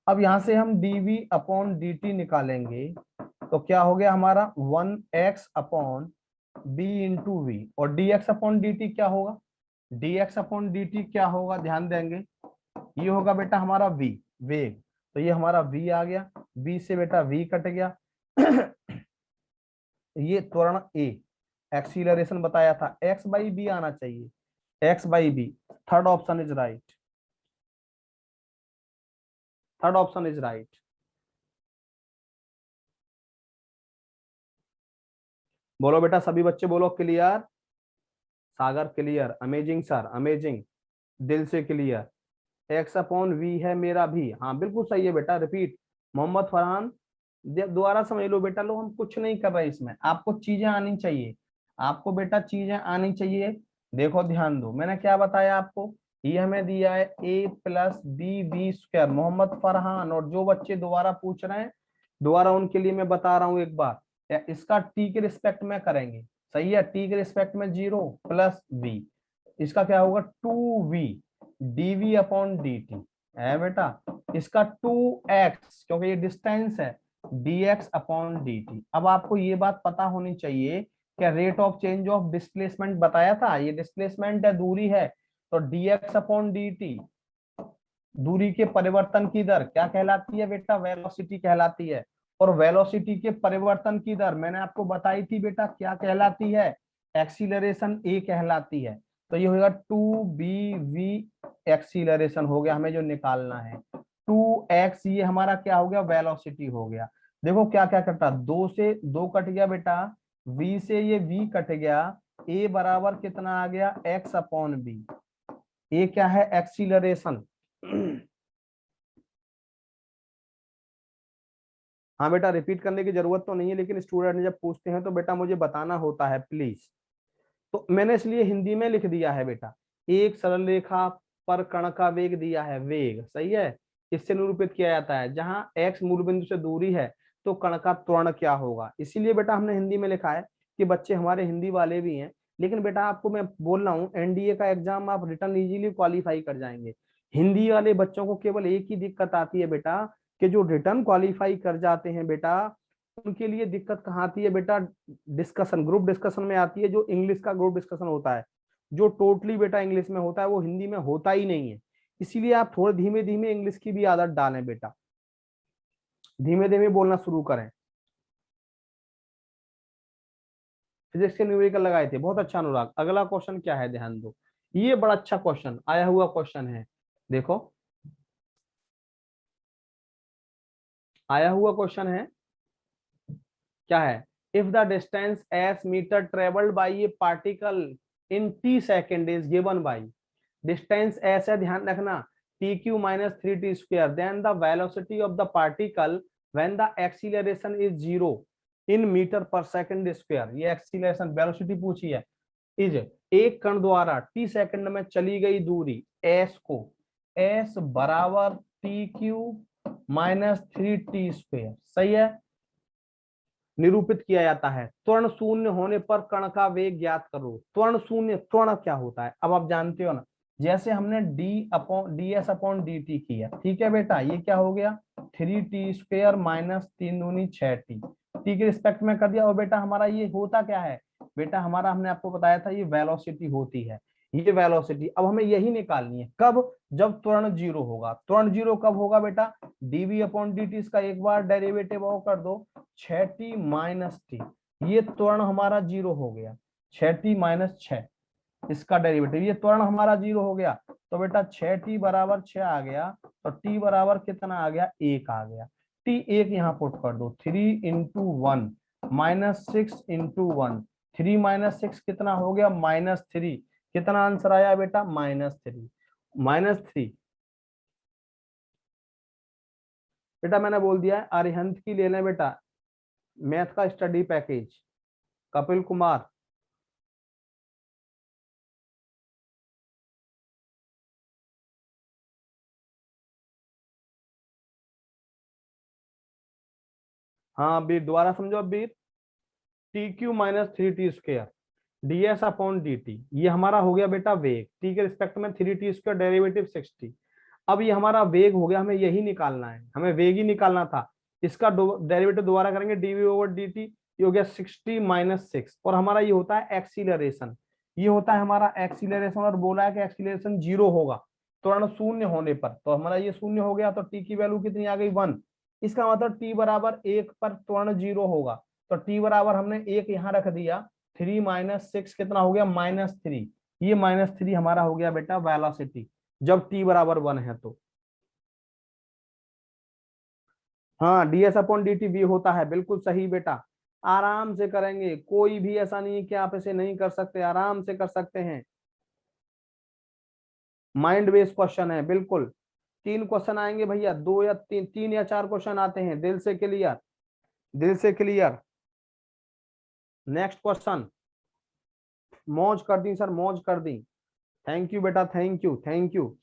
अब यहां से हम dv अपॉन dt निकालेंगे, तो क्या हो गया हमारा 1x upon b into v, और dx अपॉन dt क्या होगा, dx अपॉन dt क्या होगा, ध्यान देंगे, ये होगा बेटा हमारा v वेग, तो ये हमारा v आ गया, v से बेटा v कट गया। ये त्वरण a, एक्सीलरेशन बताया था, x बाई बी आना चाहिए, x by b, third option is right, third option is right. बोलो बेटा सभी बच्चे बोलो, clear, Sagar clear, amazing sir amazing, दिल से क्लियर। एक्स अपॉन वी है मेरा भी, हाँ बिल्कुल सही है बेटा, रिपीट, मोहम्मद फरहान दोबारा समझ लो बेटा, लो हम कुछ नहीं कर रहे इसमें, आपको चीजें आनी चाहिए, आपको बेटा चीजें आनी चाहिए। देखो ध्यान दो, मैंने क्या बताया आपको, ये हमें दिया है a plus b b square, Mohammad Farhan, और जो बच्चे दोबारा पूछ रहे हैं, दोबारा उनके लिए मैं बता रहा हूँ एक बार, इसका टी के रिस्पेक्ट में करेंगे, सही है, टी के रिस्पेक्ट में 0 प्लस वी, इसका क्या होगा 2v dv अपॉन dt है बेटा, इसका 2x क्योंकि ये डिस्टेंस है dx अपॉन dt। अब आपको ये बात पता होनी चाहिए, क्या rate of change of displacement बताया था, ये डिस्प्लेसमेंट है, दूरी है, तो dx अपॉन dt दूरी के परिवर्तन की दर क्या कहलाती है बेटा, वेलोसिटी कहलाती है, और वेलोसिटी के परिवर्तन की दर मैंने आपको बताई थी बेटा क्या कहलाती है, एक्सीलरेशन ए कहलाती है। तो ये होगा 2bv एक्सीलरेशन हो गया हमें जो निकालना है, 2x ये हमारा क्या हो गया, वेलोसिटी हो गया। देखो क्या क्या कटा, 2 से 2 कट गया बेटा, v से ये v कट गया, a बराबर कितना आ गया, x अपॉन बी, ये क्या है एक्सीलरेशन हाँ बेटा, रिपीट करने की जरूरत तो नहीं है, लेकिन स्टूडेंट जब पूछते हैं तो बेटा मुझे बताना होता है प्लीज। तो मैंने इसलिए हिंदी में लिख दिया है बेटा, एक सरल रेखा पर कण का वेग दिया है, वेग सही है, इससे निरूपित किया जाता है। जहां x मूल बिंदु से दूरी है तो कण का त्वरण क्या होगा, इसीलिए बेटा हमने हिंदी में लिखा है कि बच्चे हमारे हिंदी वाले भी हैं। लेकिन बेटा आपको मैं बोल रहा हूँ, एनडीए का एग्जाम आप रिटर्न इजीली क्वालिफाई कर जाएंगे। हिंदी वाले बच्चों को केवल एक ही दिक्कत आती है बेटा, कि जो रिटर्न क्वालिफाई कर जाते हैं बेटा, उनके लिए दिक्कत कहाँ आती है बेटा, डिस्कशन, ग्रुप डिस्कशन में आती है। जो इंग्लिश का ग्रुप डिस्कशन होता है, जो टोटली बेटा इंग्लिश में होता है, वो हिंदी में होता ही नहीं है। इसीलिए आप थोड़े धीमे धीमे इंग्लिश की भी आदत डालें बेटा, धीमे धीमे बोलना शुरू करें। फिजिक्स के न्यूमेरिकल लगाए थे, बहुत अच्छा अनुराग। अगला क्वेश्चन क्या है, ध्यान दो, ये बड़ा अच्छा क्वेश्चन आया हुआ क्वेश्चन है। देखो आया हुआ क्वेश्चन है, क्या है, if the distance s metre travelled by a particle in t second is given by, distance s है, ध्यान रखना, t cube minus three t square, then the velocity of the particle when the acceleration is zero in metre पर सेकंड स्क्वायर। ये एक्सीलरेशन वेलोसिटी पूछी है, इज, एक कण द्वारा टी सेकंड में चली गई दूरी एस को, एस बराबर T cube minus three t square, सही है, निरूपित किया जाता है। त्वरण शून्य होने पर कण का वेग ज्ञात करो। त्वरण शून्य, त्वरण क्या होता है अब आप जानते हो ना, जैसे हमने D s upon d T किया, ठीक है बेटा, ये क्या हो गया, थ्री टी स्क्वेयर माइनस तीन दूनी छह टी, टी के रिस्पेक्ट में कर दिया। और बेटा हमारा ये होता क्या है, बेटा हमारा हमने आपको बताया था ये वेलोसिटी होती है, ये वेलोसिटी। अब हमें यही निकालनी है, कब, जब त्वरण जीरो होगा। त्वरण जीरो कब होगा बेटा, डीवी अपॉन डी टी, इसका एक बार डेरिवेटिव और कर दो, छह टी माइनस टी, ये त्वरण हमारा जीरो हो गया, छह टी माइनस छह, इसका डेरिवेटिव, ये त्वरण हमारा जीरो हो गया। तो बेटा छह टी बराबर छह आ गया, तो टी बराबर कितना आ गया, एक आ गया। टी एक यहाँ पुट कर दो, three into one minus six into one, three minus six कितना हो गया, माइनस थ्री, कितना आंसर आया बेटा, माइनस थ्री, माइनस थ्री। बेटा मैंने बोल दिया है, अरिहंत की ले लें बेटा, मैथ का स्टडी पैकेज, कपिल कुमार। हाँ बीर, दोबारा समझो अब Bir, t cube minus three t square d s upon d t, ये हमारा हो गया बेटा वेग, टी के रिस्पेक्ट में थ्री टी स्क्र डेरिवेटिव 60। अब ये हमारा वेग हो गया, हमें यही निकालना है, हमें वेग ही निकालना था। इसका डेरिवेटिव दोबारा करेंगे, डीवी ओवर डी टी, ये हो गया 60 माइनस सिक्स, और हमारा ये होता है एक्सीलरेशन, ये होता है हमारा एक्सीलरेशन। और बोला है कि एक्सीलरेशन जीरो होगा त्वरण शून्य होने पर, तो हमारा ये शून्य हो गया, तो टी की वैल्यू कितनी आ गई, वन। इसका मतलब टी बराबर एक पर त्वरण जीरो होगा, तो टी बराबर हमने एक यहाँ रख दिया, थ्री माइनस सिक्स कितना हो गया, माइनस थ्री, ये माइनस थ्री हमारा हो गया बेटा वेलोसिटी, जब टी बराबर वन है तो। हाँ DS upon d T V होता है, बिल्कुल सही बेटा। आराम से करेंगे, कोई भी ऐसा नहीं है कि आप इसे नहीं कर सकते, आराम से कर सकते हैं। माइंड बेस्ड क्वेश्चन है बिल्कुल। तीन क्वेश्चन आएंगे भैया, दो या तीन, तीन या चार क्वेश्चन आते हैं, दिल से क्लियर, दिल से क्लियर। नेक्स्ट क्वेश्चन, मौज कर दी सर, मौज कर दी। थैंक यू बेटा, थैंक यू थैंक यू।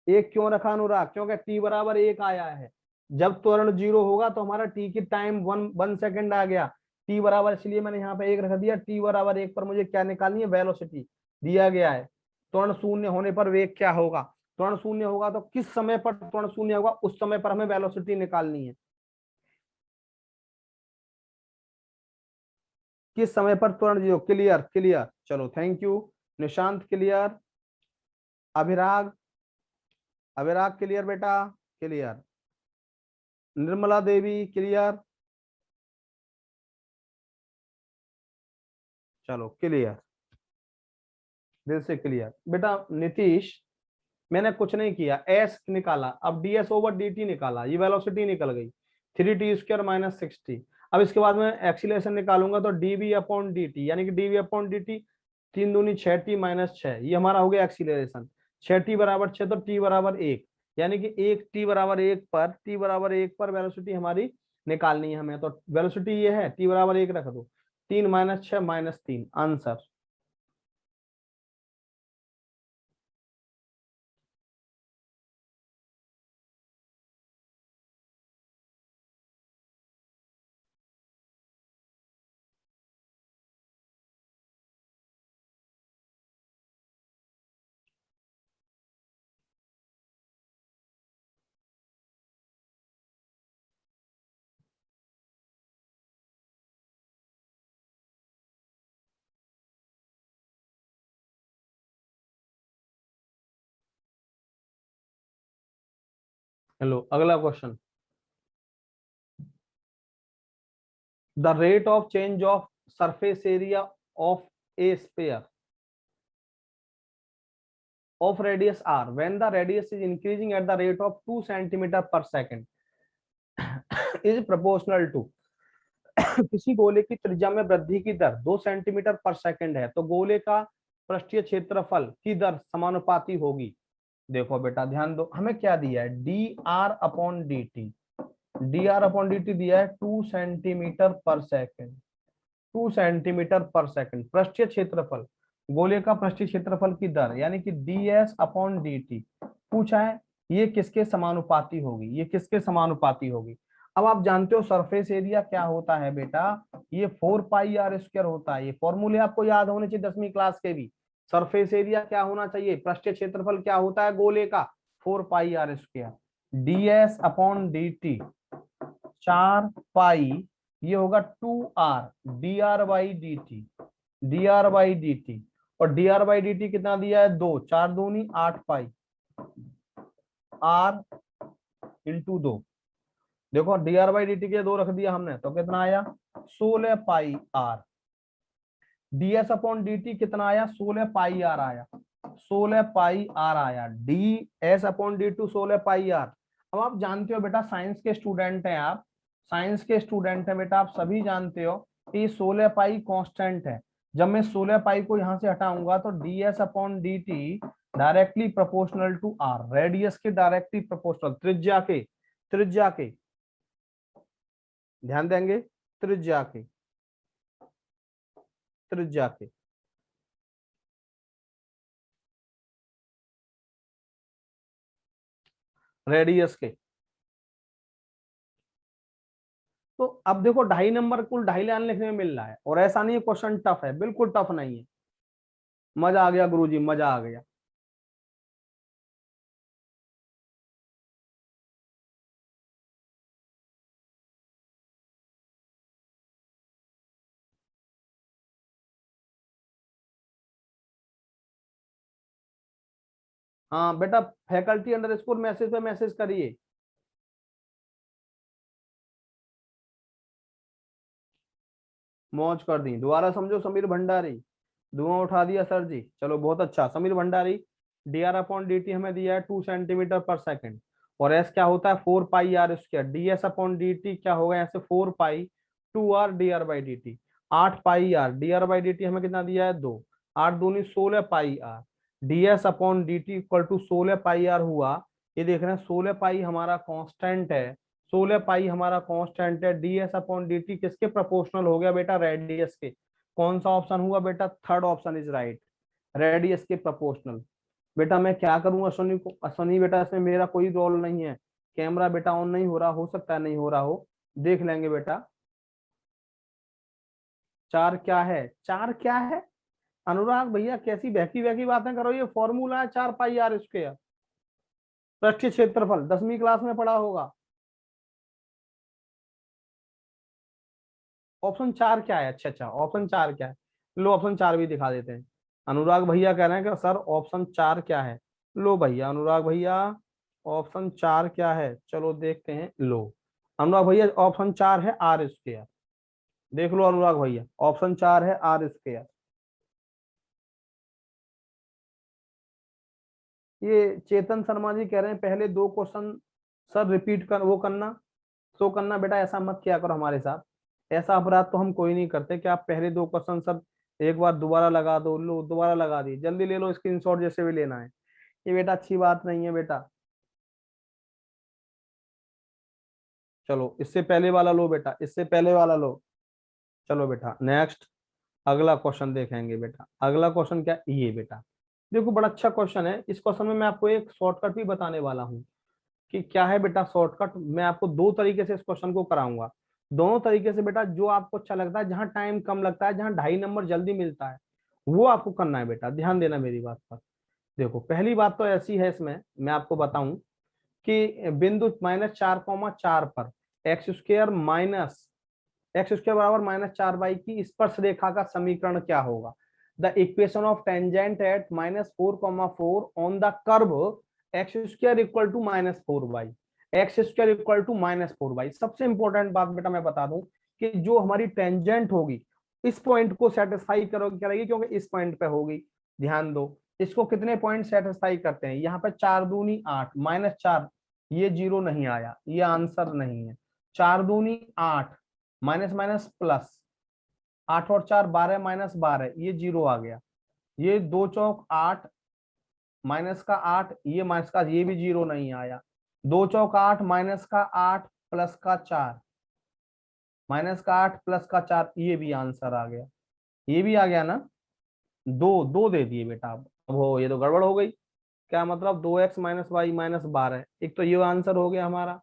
एक क्यों रखा अनुराग, क्योंकि टी बराबर एक आया है, जब त्वरण जीरो होगा तो हमारा टी की टाइम वन वन सेकेंड आ गया, टी बराबर, इसलिए मैंने यहाँ पे एक रख दिया। टी बराबर एक पर मुझे क्या निकालनी है, वेलोसिटी दिया गया है। त्वरण शून्य होने पर वेग क्या होगा, त्वरण शून्य होगा तो किस समय पर त्वरण शून्य होगा, उस समय पर हमें वेलोसिटी निकालनी है, किस समय पर त्वरण जीरो। क्लियर क्लियर, चलो thank you. Nishant clear, Abhirag, Abhirag clear बेटा, क्लियर। निर्मला देवी क्लियर, चलो क्लियर, दिल से क्लियर। बेटा नीतीश, मैंने कुछ नहीं किया, एस निकाला, अब D S over D T निकाला, ये वेलोसिटी निकल गई, थ्री टी स्क्वायर माइनस 60। अब इसके बाद में एक्सीलरेशन निकालूंगा, तो d v upon d t, यानी कि d v upon d t, तीन दूनी छह टी माइनस छह, ये हमारा हो गया एक्सीलरेशन। छह टी बराबर छह, तो टी बराबर एक, यानी कि एक टी बराबर एक पर, टी बराबर एक पर वेलोसिटी हमारी निकालनी है हमें। तो वेलोसिटी ये है, टी बराबर 1 रख दो, 3 - 6 -3 आंसर। हेलो, अगला question. The rate of change of surface area of A sphere of radius r when the radius is increasing at the rate of 2 centimeter per second is proportional to किसी गोले की त्रिज्या में वृद्धि की दर 2 सेंटीमीटर पर सेकंड है तो गोले का पृष्ठीय क्षेत्रफल की दर समानुपाती होगी। देखो बेटा ध्यान दो, हमें क्या दिया है, D R upon d t. D are upon d T दिया है 2 सेंटीमीटर पर सेकंड, 2 सेंटीमीटर पर सेकंड। पृष्ठीय क्षेत्रफल, गोले का पृष्ठीय क्षेत्रफल की दर यानी कि D s upon d T पूछा है, ये किसके समानुपाती होगी, ये किसके समानुपाती होगी। अब आप जानते हो सरफेस एरिया क्या होता है बेटा, ये 4 पाई r² होता है। ये फॉर्मूले आपको याद होने चाहिए 10वीं क्लास के भी। सरफेस एरिया क्या होना चाहिए, पृष्ठीय क्षेत्रफल क्या होता है गोले का, 4 pi r²। D s upon d t 4 pi, ये होगा 2r d r by d t, d r by d t. और d r by d t कितना दिया है, 2, 4 दूनी 8 पाई r इंटू 2। देखो d r by d t के 2 रख दिया हमने तो कितना आया, 16 pi r। D s upon d t कितना आया, 16 पाई r आया, 16 पाई r आया। D s upon d two 16 pi r। अब आप जानते हो बेटा साइंस के स्टूडेंट हैं आप, साइंस के स्टूडेंट हैं बेटा, आप सभी जानते हो कि 16 पाई कांस्टेंट है। जब मैं 16 पाई को यहां से हटाऊंगा तो d s upon d t directly proportional to r, radius के डायरेक्टली प्रोपोर्शनल, त्रिज्या के, त्रिज्या के, ध्यान देंगे, त्रिज्या के, त्रिज्या के। रेडियस के। तो अब देखो 2.5 नंबर कुल 2.5 लाइन लिखने में मिल रहा है और ऐसा नहीं है क्वेश्चन टफ है, बिल्कुल टफ नहीं है। मजा आ गया गुरुजी, मजा आ गया। हाँ बेटा, फैकल्टी_मैसेज पे मैसेज करिए। मौज कर दी, दोबारा समझो, समीर भंडारी, धुआं उठा दिया सर जी, चलो बहुत अच्छा। Sameer Bhandari, D R upon d t हमें दिया है 2 सेंटीमीटर पर सेकंड और एस क्या होता है 4 pi r²। D s upon d t क्या होगा यहाँ से 4 pi 2r d r by d t, 8 pi r d r by d t हमें कितना दिया है 2, 8 दूनी 16 pi r। D s upon d t equal to 16 pi r हुआ। ये देख रहे हैं 16 पाई हमारा कांस्टेंट है, 16 पाई हमारा कांस्टेंट है। D s upon d T किसके प्रोपोर्शनल हो गया बेटा, रेडियस के। कौन सा ऑप्शन हुआ बेटा, third option is right, radius के प्रोपोर्शनल। बेटा मैं क्या करूंगा अश्वनी को, अश्वनी बेटा इसमें मेरा कोई रोल नहीं है। कैमरा बेटा ऑन नहीं हो रहा, हो सकता है नहीं हो रहा हो, देख लेंगे बेटा। 4 क्या है, 4 क्या है, अनुराग भैया कैसी बहकी बहकी बातें करो, ये फॉर्मूला है 4 पाई r²। पृष्ठीय क्षेत्रफल 10वीं क्लास में पढ़ा होगा। ऑप्शन 4 क्या है, अच्छा अच्छा ऑप्शन 4 क्या है, लो ऑप्शन 4 भी दिखा देते हैं। अनुराग भैया कह रहे हैं कि सर ऑप्शन 4 क्या है। लो भैया अनुराग भैया, ऑप्शन 4 क्या है, चलो देखते हैं। लो अनुराग भैया ऑप्शन 4 है r²। देख लो अनुराग भैया, ऑप्शन 4 है r²। ये चेतन शर्मा जी कह रहे हैं पहले 2 क्वेश्चन सर रिपीट कर वो करना, शो करना। बेटा ऐसा मत किया करो हमारे साथ, ऐसा अपराध तो हम कोई नहीं करते कि आप पहले 2 क्वेश्चन सर एक बार दोबारा लगा दो, लो दोबारा लगा दी, जल्दी ले लो स्क्रीनशॉट जैसे भी लेना है। ये बेटा अच्छी बात नहीं है बेटा। चलो इससे पहले वाला लो बेटा, इससे पहले वाला लो। चलो बेटा नेक्स्ट अगला क्वेश्चन देखेंगे बेटा। अगला क्वेश्चन क्या, ये बेटा देखो बड़ा अच्छा क्वेश्चन है। इस क्वेश्चन में मैं आपको एक शॉर्टकट भी बताने वाला हूँ कि क्या है बेटा शॉर्टकट। मैं आपको दो तरीके से इस क्वेश्चन को कराऊंगा, दोनों तरीके से बेटा जो आपको अच्छा लगता है, जहां टाइम कम लगता है, जहां 2.5 नंबर जल्दी मिलता है, वो आपको करना है बेटा। ध्यान देना मेरी बात पर। देखो पहली बात तो ऐसी है, इसमें मैं आपको बताऊं कि बिंदु -4,4 पर x² बराबर -4y की स्पर्श रेखा का समीकरण क्या होगा। The equation of tangent at -4,4 on the curve x² equal to -4y, x² equal to -4y। सबसे इंपॉर्टेंट बात बेटा मैं बता दूं कि जो हमारी टेंजेंट होगी इस पॉइंट को सेटिस्फाई करेगी, क्योंकि इस पॉइंट पे होगी। ध्यान दो, इसको कितने पॉइंट सेटिस्फाई करते हैं, यहाँ पे 4 दूनी 8, -4, ये जीरो नहीं आया, ये आंसर नहीं है। 4 दूनी 8, माइनस माइनस प्लस, 8 और 4 12, -12, ये जीरो आ गया। ये 2 चौक 8, माइनस का 8, ये माइनस का, ये भी जीरो नहीं आया। 2 चौक 8, माइनस का 8 प्लस का 4, माइनस का 8 प्लस का 4, ये भी आंसर आ गया। ये भी आ गया ना, दो दो दे दिए बेटा। अब हो, ये तो गड़बड़ हो गई। क्या मतलब, 2x - y -12, एक तो ये आंसर हो गया हमारा।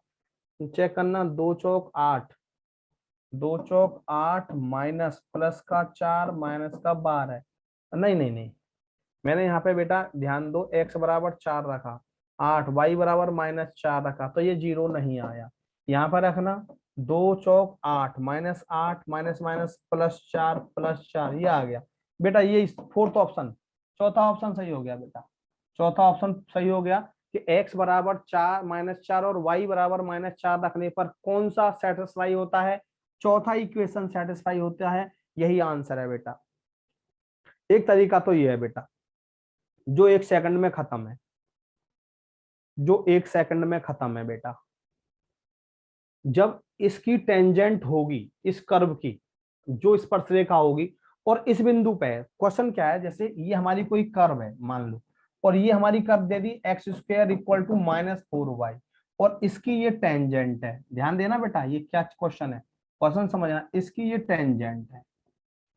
चेक करना, 2 चौक 8, 2 चौक 8 माइनस प्लस का 4 माइनस का 12। नहीं नहीं नहीं, मैंने यहाँ पे बेटा ध्यान दो, x बराबर 4 रखा, 8, y बराबर -4 रखा, तो ये जीरो नहीं आया। यहाँ पर रखना 2 चौक 8 -8 माइनस माइनस +4 ये आ गया बेटा। ये फोर्थ ऑप्शन, चौथा ऑप्शन सही हो गया बेटा। चौथा ऑप्शन सही हो गया कि x बराबर 4 -4 और y बराबर -4 रखने पर कौन सा सेटिस्फाई होता है, चौथा इक्वेशन सेटिस्फाई होता है। यही आंसर है बेटा। एक तरीका तो ये है बेटा जो 1 सेकंड में खत्म है, जो 1 सेकंड में खत्म है बेटा। जब इसकी टेंजेंट होगी इस कर्व की, जो स्पर्श रेखा होगी, और इस बिंदु पे क्वेश्चन क्या है, जैसे ये हमारी कोई कर्व है मान लो, और ये हमारी कर्व दे दी x² इक्वल टू -4y, और इसकी ये टेंजेंट है। ध्यान देना बेटा, ये क्या क्वेश्चन है, क्वेश्चन समझना। इसकी ये टेंजेंट है,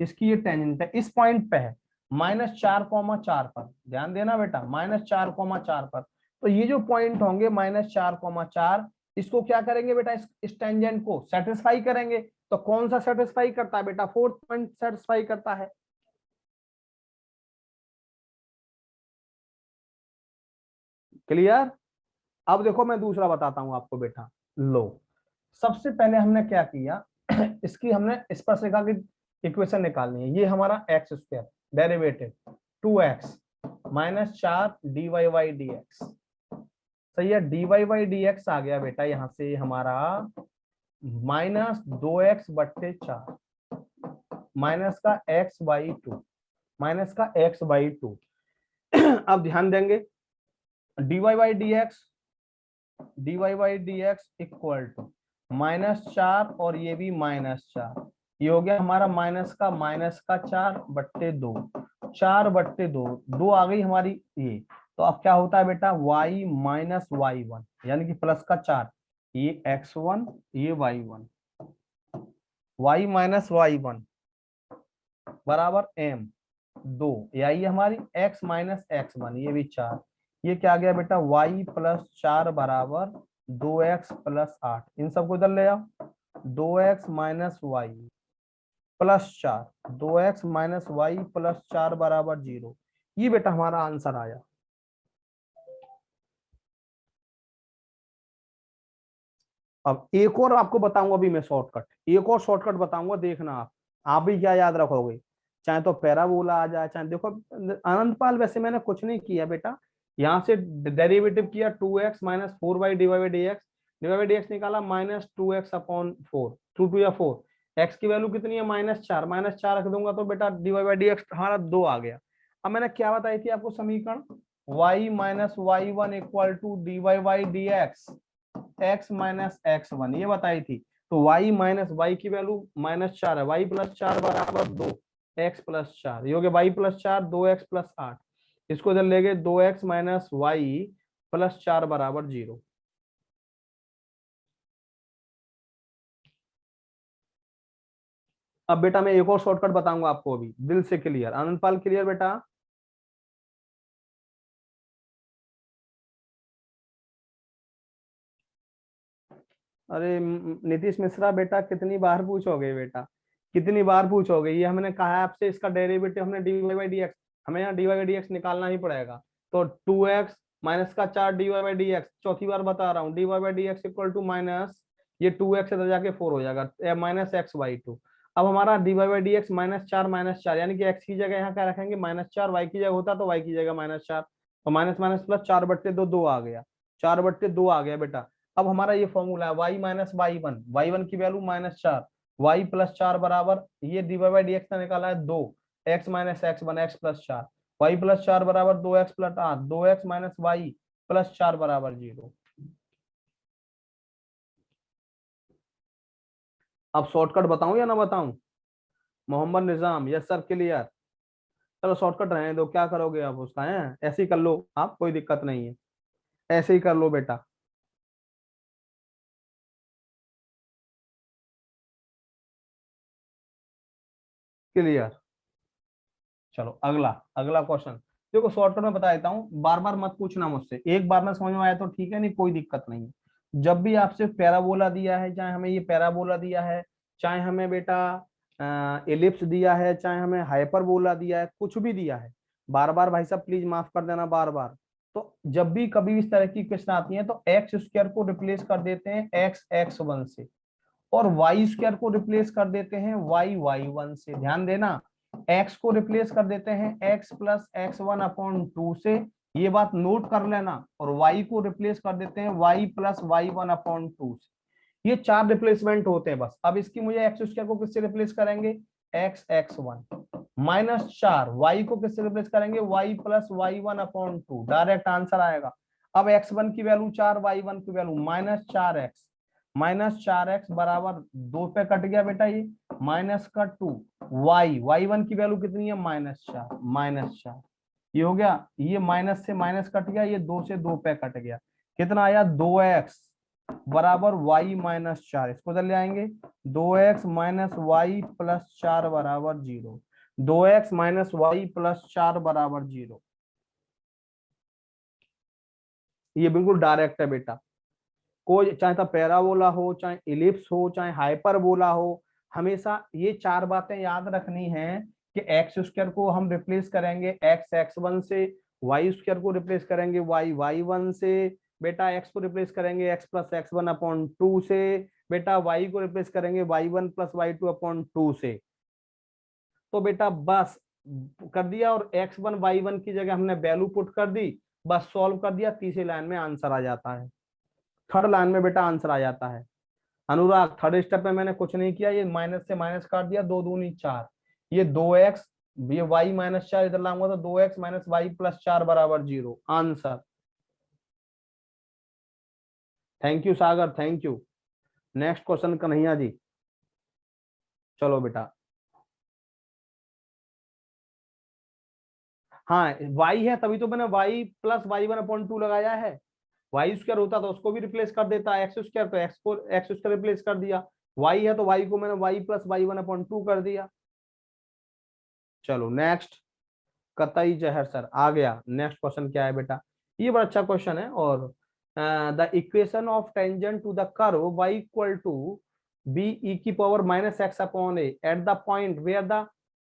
इसकी ये टेंजेंट है, इस पॉइंट पे है -4,4 पर। ध्यान देना बेटा, -4,4 पर। तो ये जो पॉइंट होंगे -4,4, इसको क्या करेंगे बेटा, इस टेंजेंट को सेटिस्फाई करेंगे। तो कौन सा सेटिस्फाई करता है बेटा, फोर्थ पॉइंट सेटिस्फाई करता है। क्लियर। अब देखो मैं दूसरा बताता हूं आपको बेटा। लो, सबसे पहले हमने क्या किया इसकी हमने स्पर्शरेखा की इक्वेशन निकालनी है। ये हमारा x², डेरिवेटिव 2x -4 dy/dx, सही है। dy/dx आ गया बेटा यहाँ से हमारा -2x/4 माइनस का x/2, माइनस का x/2। अब ध्यान देंगे, dy/dx इक्वल टू -4 और ये भी -4, ये हो गया हमारा -4/2, 4/2, 2 आ गई हमारी ये। तो अब क्या होता है बेटा, y - y1 यानी कि प्लस का 4, ये x1, ये y1, y - y1 बराबर m 2, यही हमारी x - x1, ये भी 4। ये क्या आ गया बेटा, y + 4 बराबर 2x + 8। इन सबको इधर ले आओ, 2x - y + 4, 2x - y + 4 बराबर 0। ये बेटा हमारा आंसर आया। अब एक और आपको बताऊंगा अभी मैं शॉर्टकट, एक और शॉर्टकट बताऊंगा, देखना आप भी क्या याद रखोगे। चाहे तो पैराबोला आ जाए, चाहे देखो अनंतपाल, वैसे मैंने कुछ नहीं किया बेटा, यहाँ से डेरिवेटिव किया 2x - 4y dy/dx निकाला -2x/4, 2 या 4, x की वैल्यू कितनी है -4, -4 रख दूंगा तो बेटा dy/dx हमारा 2 आ गया। अब मैंने क्या बताई थी आपको समीकरण, y - y1 equal to dy/dx x - x1, ये बताई थी। तो y - y की वैल्यू -4 है, y + 4 बराबर 2, x + 4, ये हो गया y + 4, 2x + 8। इसको इधर ले गए, 2x - y + 4 बराबर 0। अब बेटा मैं एक और शॉर्टकट बताऊंगा आपको अभी, दिल से क्लियर। आनंदपाल क्लियर बेटा? अरे नीतीश मिश्रा बेटा कितनी बार पूछोगे बेटा, कितनी बार पूछोगे? ये हमने कहा है आपसे, इसका डेरिवेटिव हमने d Y by D x, हमें यहाँ d Y by D x निकालना ही पड़ेगा। तो 2x माइनस का 4 d Y by D x, चौथी बार बता रहा हूँ, d Y by D x equal to minus ये 2x इधर जाके 4 हो जाएगा, माइनस एक्स बाई टू। अब हमारा d Y by D x minus चार, यानी कि x की जगह यहाँ क्या रखेंगे -4, y की जगह होता तो y की जगह -4, तो माइनस माइनस प्लस 4/2 2 आ गया, 4/2 आ गया बेटा। अब हमारा ये फॉर्मूला है y माइनस वाई वन की वैल्यू -4, y प्लस 4 बराबर ये d Y by D x का निकाला है 2, x minus x one x plus 4, y plus 4 बराबर 2x plus 8, 2x minus Y plus 4 बराबर 0। अब शॉर्टकट बताऊं या ना बताऊं? मोहम्मद निजाम, यस सर क्लियर? चलो शॉर्टकट रहने दो, क्या करोगे आप उसका है, ऐसे ही कर लो आप, कोई दिक्कत नहीं है, ऐसे ही कर लो बेटा। क्लियर? चलो अगला, अगला क्वेश्चन। देखो शॉर्टकट में बता देता हूँ, बार बार मत पूछना मुझसे, एक बार में समझ में आया तो ठीक है, नहीं कोई दिक्कत नहीं है। जब भी आपसे पैराबोला दिया है, चाहे हमें ये पैराबोला दिया है, चाहे हमें बेटा एलिप्स दिया है, चाहे हमें हाइपरबोला दिया है, कुछ भी दिया है, बार बार भाई साहब प्लीज माफ कर देना बार बार। तो जब भी कभी इस तरह की क्वेश्चन आती है तो एक्स स्क्वायर को रिप्लेस कर देते हैं एक्स एक्स वन से, और वाई स्क्वायर को रिप्लेस कर देते हैं वाई वाई वन से। ध्यान देना, एक्स को रिप्लेस कर देते हैं x plus x one upon two से, ये बात नोट कर लेना, और वाई को रिप्लेस कर देते हैं y plus y one upon two से। ये 4 रिप्लेसमेंट होते हैं बस। अब इसकी मुझे एक्स स्क्वायर को किससे रिप्लेस करेंगे, एक्स एक्स वन -4, वाई को किससे रिप्लेस करेंगे y plus y one upon two, direct answer आएगा। अब एक्स वन की वैल्यू 4, वाई वन की वैल्यू -4x, -4x बराबर 2 पे कट गया बेटा, ये माइनस का 2, वाई वन की वैल्यू कितनी है -4, ये हो गया, ये माइनस से माइनस कट गया, ये 2 से 2 पे कट गया, कितना आया 2x बराबर y -4, इसको इधर ले आएंगे, 2x माइनस वाई प्लस 4 बराबर 0, 2x माइनस वाई प्लस 4 बराबर 0। ये बिल्कुल डायरेक्ट है बेटा, कोई चाहे तो पैराबोला हो, चाहे इलिप्स हो, चाहे हाइपरबोला हो, हमेशा ये 4 बातें याद रखनी है कि एक्स स्क्वायर को हम रिप्लेस करेंगे एक्स एक्स वन से, वाई स्क्वायर को रिप्लेस करेंगे वाई वाई वन से, बेटा एक्स को रिप्लेस करेंगे x plus x one upon two से, बेटा वाई को रिप्लेस करेंगे y one plus y two upon two से। तो बेटा बस कर दिया, और एक्स वन वाई वन की जगह हमने वैल्यू पुट कर दी, बस सॉल्व कर दिया, तीसरी लाइन में आंसर आ जाता है, थर्ड लाइन में बेटा आंसर आ जाता है। अनुराग थर्ड स्टेप में मैंने कुछ नहीं किया, ये माइनस से माइनस काट दिया, 2 दूनी 4, ये 2x, ये y -4 इधर लाऊंगा तो 2x माइनस वाई प्लस 4 बराबर 0, answer. Thank you Sagar, thank you. Next question Kanhaiya ji, चलो बेटा। हाँ y है तभी तो मैंने y plus y one upon two लगाया है, वाई स्क्वायर होता तो उसको भी रिप्लेस कर देता, एक्स स्क्वायर तो एक्स को एक्स स्क्वायर रिप्लेस कर दिया, वाई है तो वाई को मैंने y plus y one upon two कर दिया। चलो नेक्स्ट, कतई जहर सर आ गया। नेक्स्ट क्वेश्चन क्या है बेटा, ये बड़ा अच्छा क्वेश्चन है, और the equation of tangent to the curve y equal to b e की power minus x upon a at the point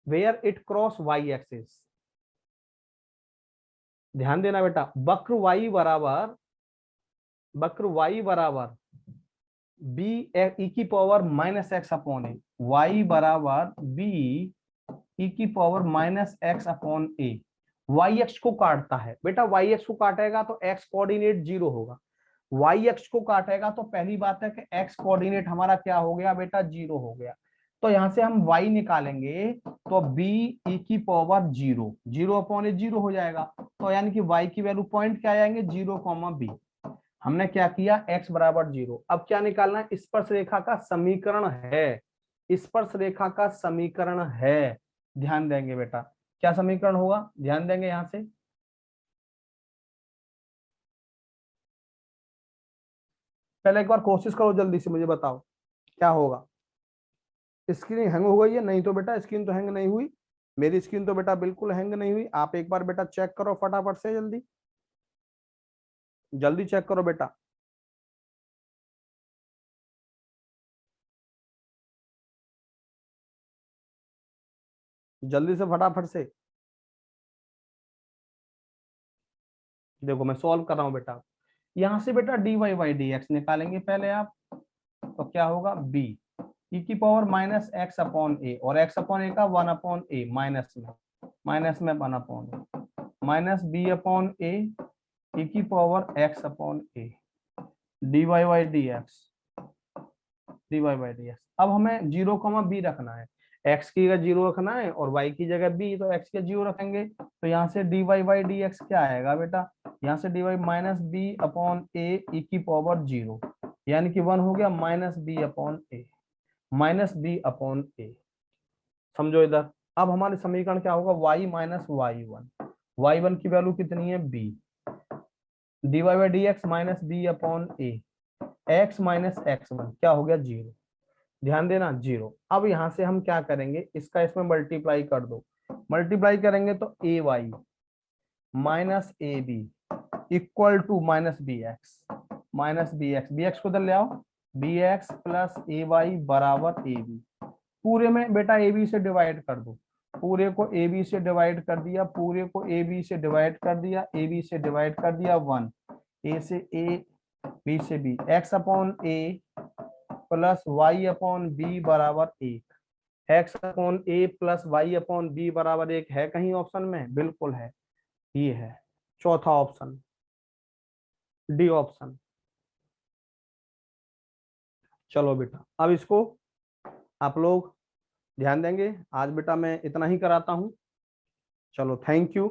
where it cross y axis. ध्यान देना बेटा, वक्र y बराबर बी ई की power minus x upon a, y बराबर बी ई की power minus x upon a, y x को काटता है बेटा, वाई एक्स को काटेगा तो एक्स कोऑर्डिनेट 0 होगा, वाई एक्स को काटेगा तो पहली बात है कि एक्स कोऑर्डिनेट हमारा क्या हो गया बेटा 0 हो गया। तो यहां से हम y निकालेंगे तो बी ई की पावर 0, 0 अपॉन ए 0 हो जाएगा, तो यानी कि y की वैल्यू पॉइंट क्या आएंगे 0, b। हमने क्या किया x बराबर 0, अब क्या निकालना है, स्पर्श रेखा का समीकरण है, स्पर्श रेखा का समीकरण है। ध्यान देंगे बेटा, क्या समीकरण होगा, ध्यान देंगे यहां से, पहले एक बार कोशिश करो, जल्दी से मुझे बताओ क्या होगा। स्क्रीन हैंग हो गई है? नहीं तो बेटा स्क्रीन तो हैंग नहीं हुई, मेरी स्क्रीन तो बेटा बिल्कुल हैंग नहीं हुई। आप एक बार बेटा चेक करो फटाफट से, जल्दी जल्दी चेक करो बेटा। जल्दी से फटाफट से देखो मैं सॉल्व कर रहा हूँ बेटा। यहाँ से बेटा d Y by D x निकालेंगे पहले आप, तो क्या होगा बी ई की power minus x upon a, और एक्स अपॉन ए का वन अपॉन ए, माइनस में one upon a, minus b upon a e की power x upon a d Y by D x, d Y by D x. अब हमें जीरो कॉमा बी रखना है, एक्स की जगह जीरो रखना है और वाई की जगह बी, तो एक्स के जीरो रखेंगे, तो यहाँ से d Y by D x क्या आएगा बेटा, यहाँ से d y minus b upon a e की पावर जीरो, यानी कि वन हो गया minus b upon a, minus b upon a. समझो इधर, अब हमारे समीकरण क्या होगा, y minus Y one, y one की वैल्यू कितनी है b, d Y by D x minus b upon a, x minus x one क्या हो गया जीरो, ध्यान देना जीरो। अब यहाँ से हम क्या करेंगे, इसका इसमें मल्टीप्लाई कर दो, मल्टीप्लाई करेंगे तो a y minus a b equal to minus b x, minus b x को इधर ले आओ, b x plus a y बराबर ए बी, पूरे में बेटा ए बी से डिवाइड कर दो, पूरे को ए बी से डिवाइड कर दिया, पूरे को ए बी से डिवाइड कर दिया, ए बी से डिवाइड कर दिया वन, ए से ए बी से बी, एक्स अपॉन ए प्लस वाई अपॉन बी बराबर एक, एक्स अपॉन ए प्लस वाई अपॉन बी बराबर एक है कहीं ऑप्शन में? बिल्कुल है, ये है चौथा ऑप्शन, डी ऑप्शन। चलो बेटा अब इसको आप लोग ध्यान देंगे, आज बेटा मैं इतना ही कराता हूँ। चलो थैंक यू।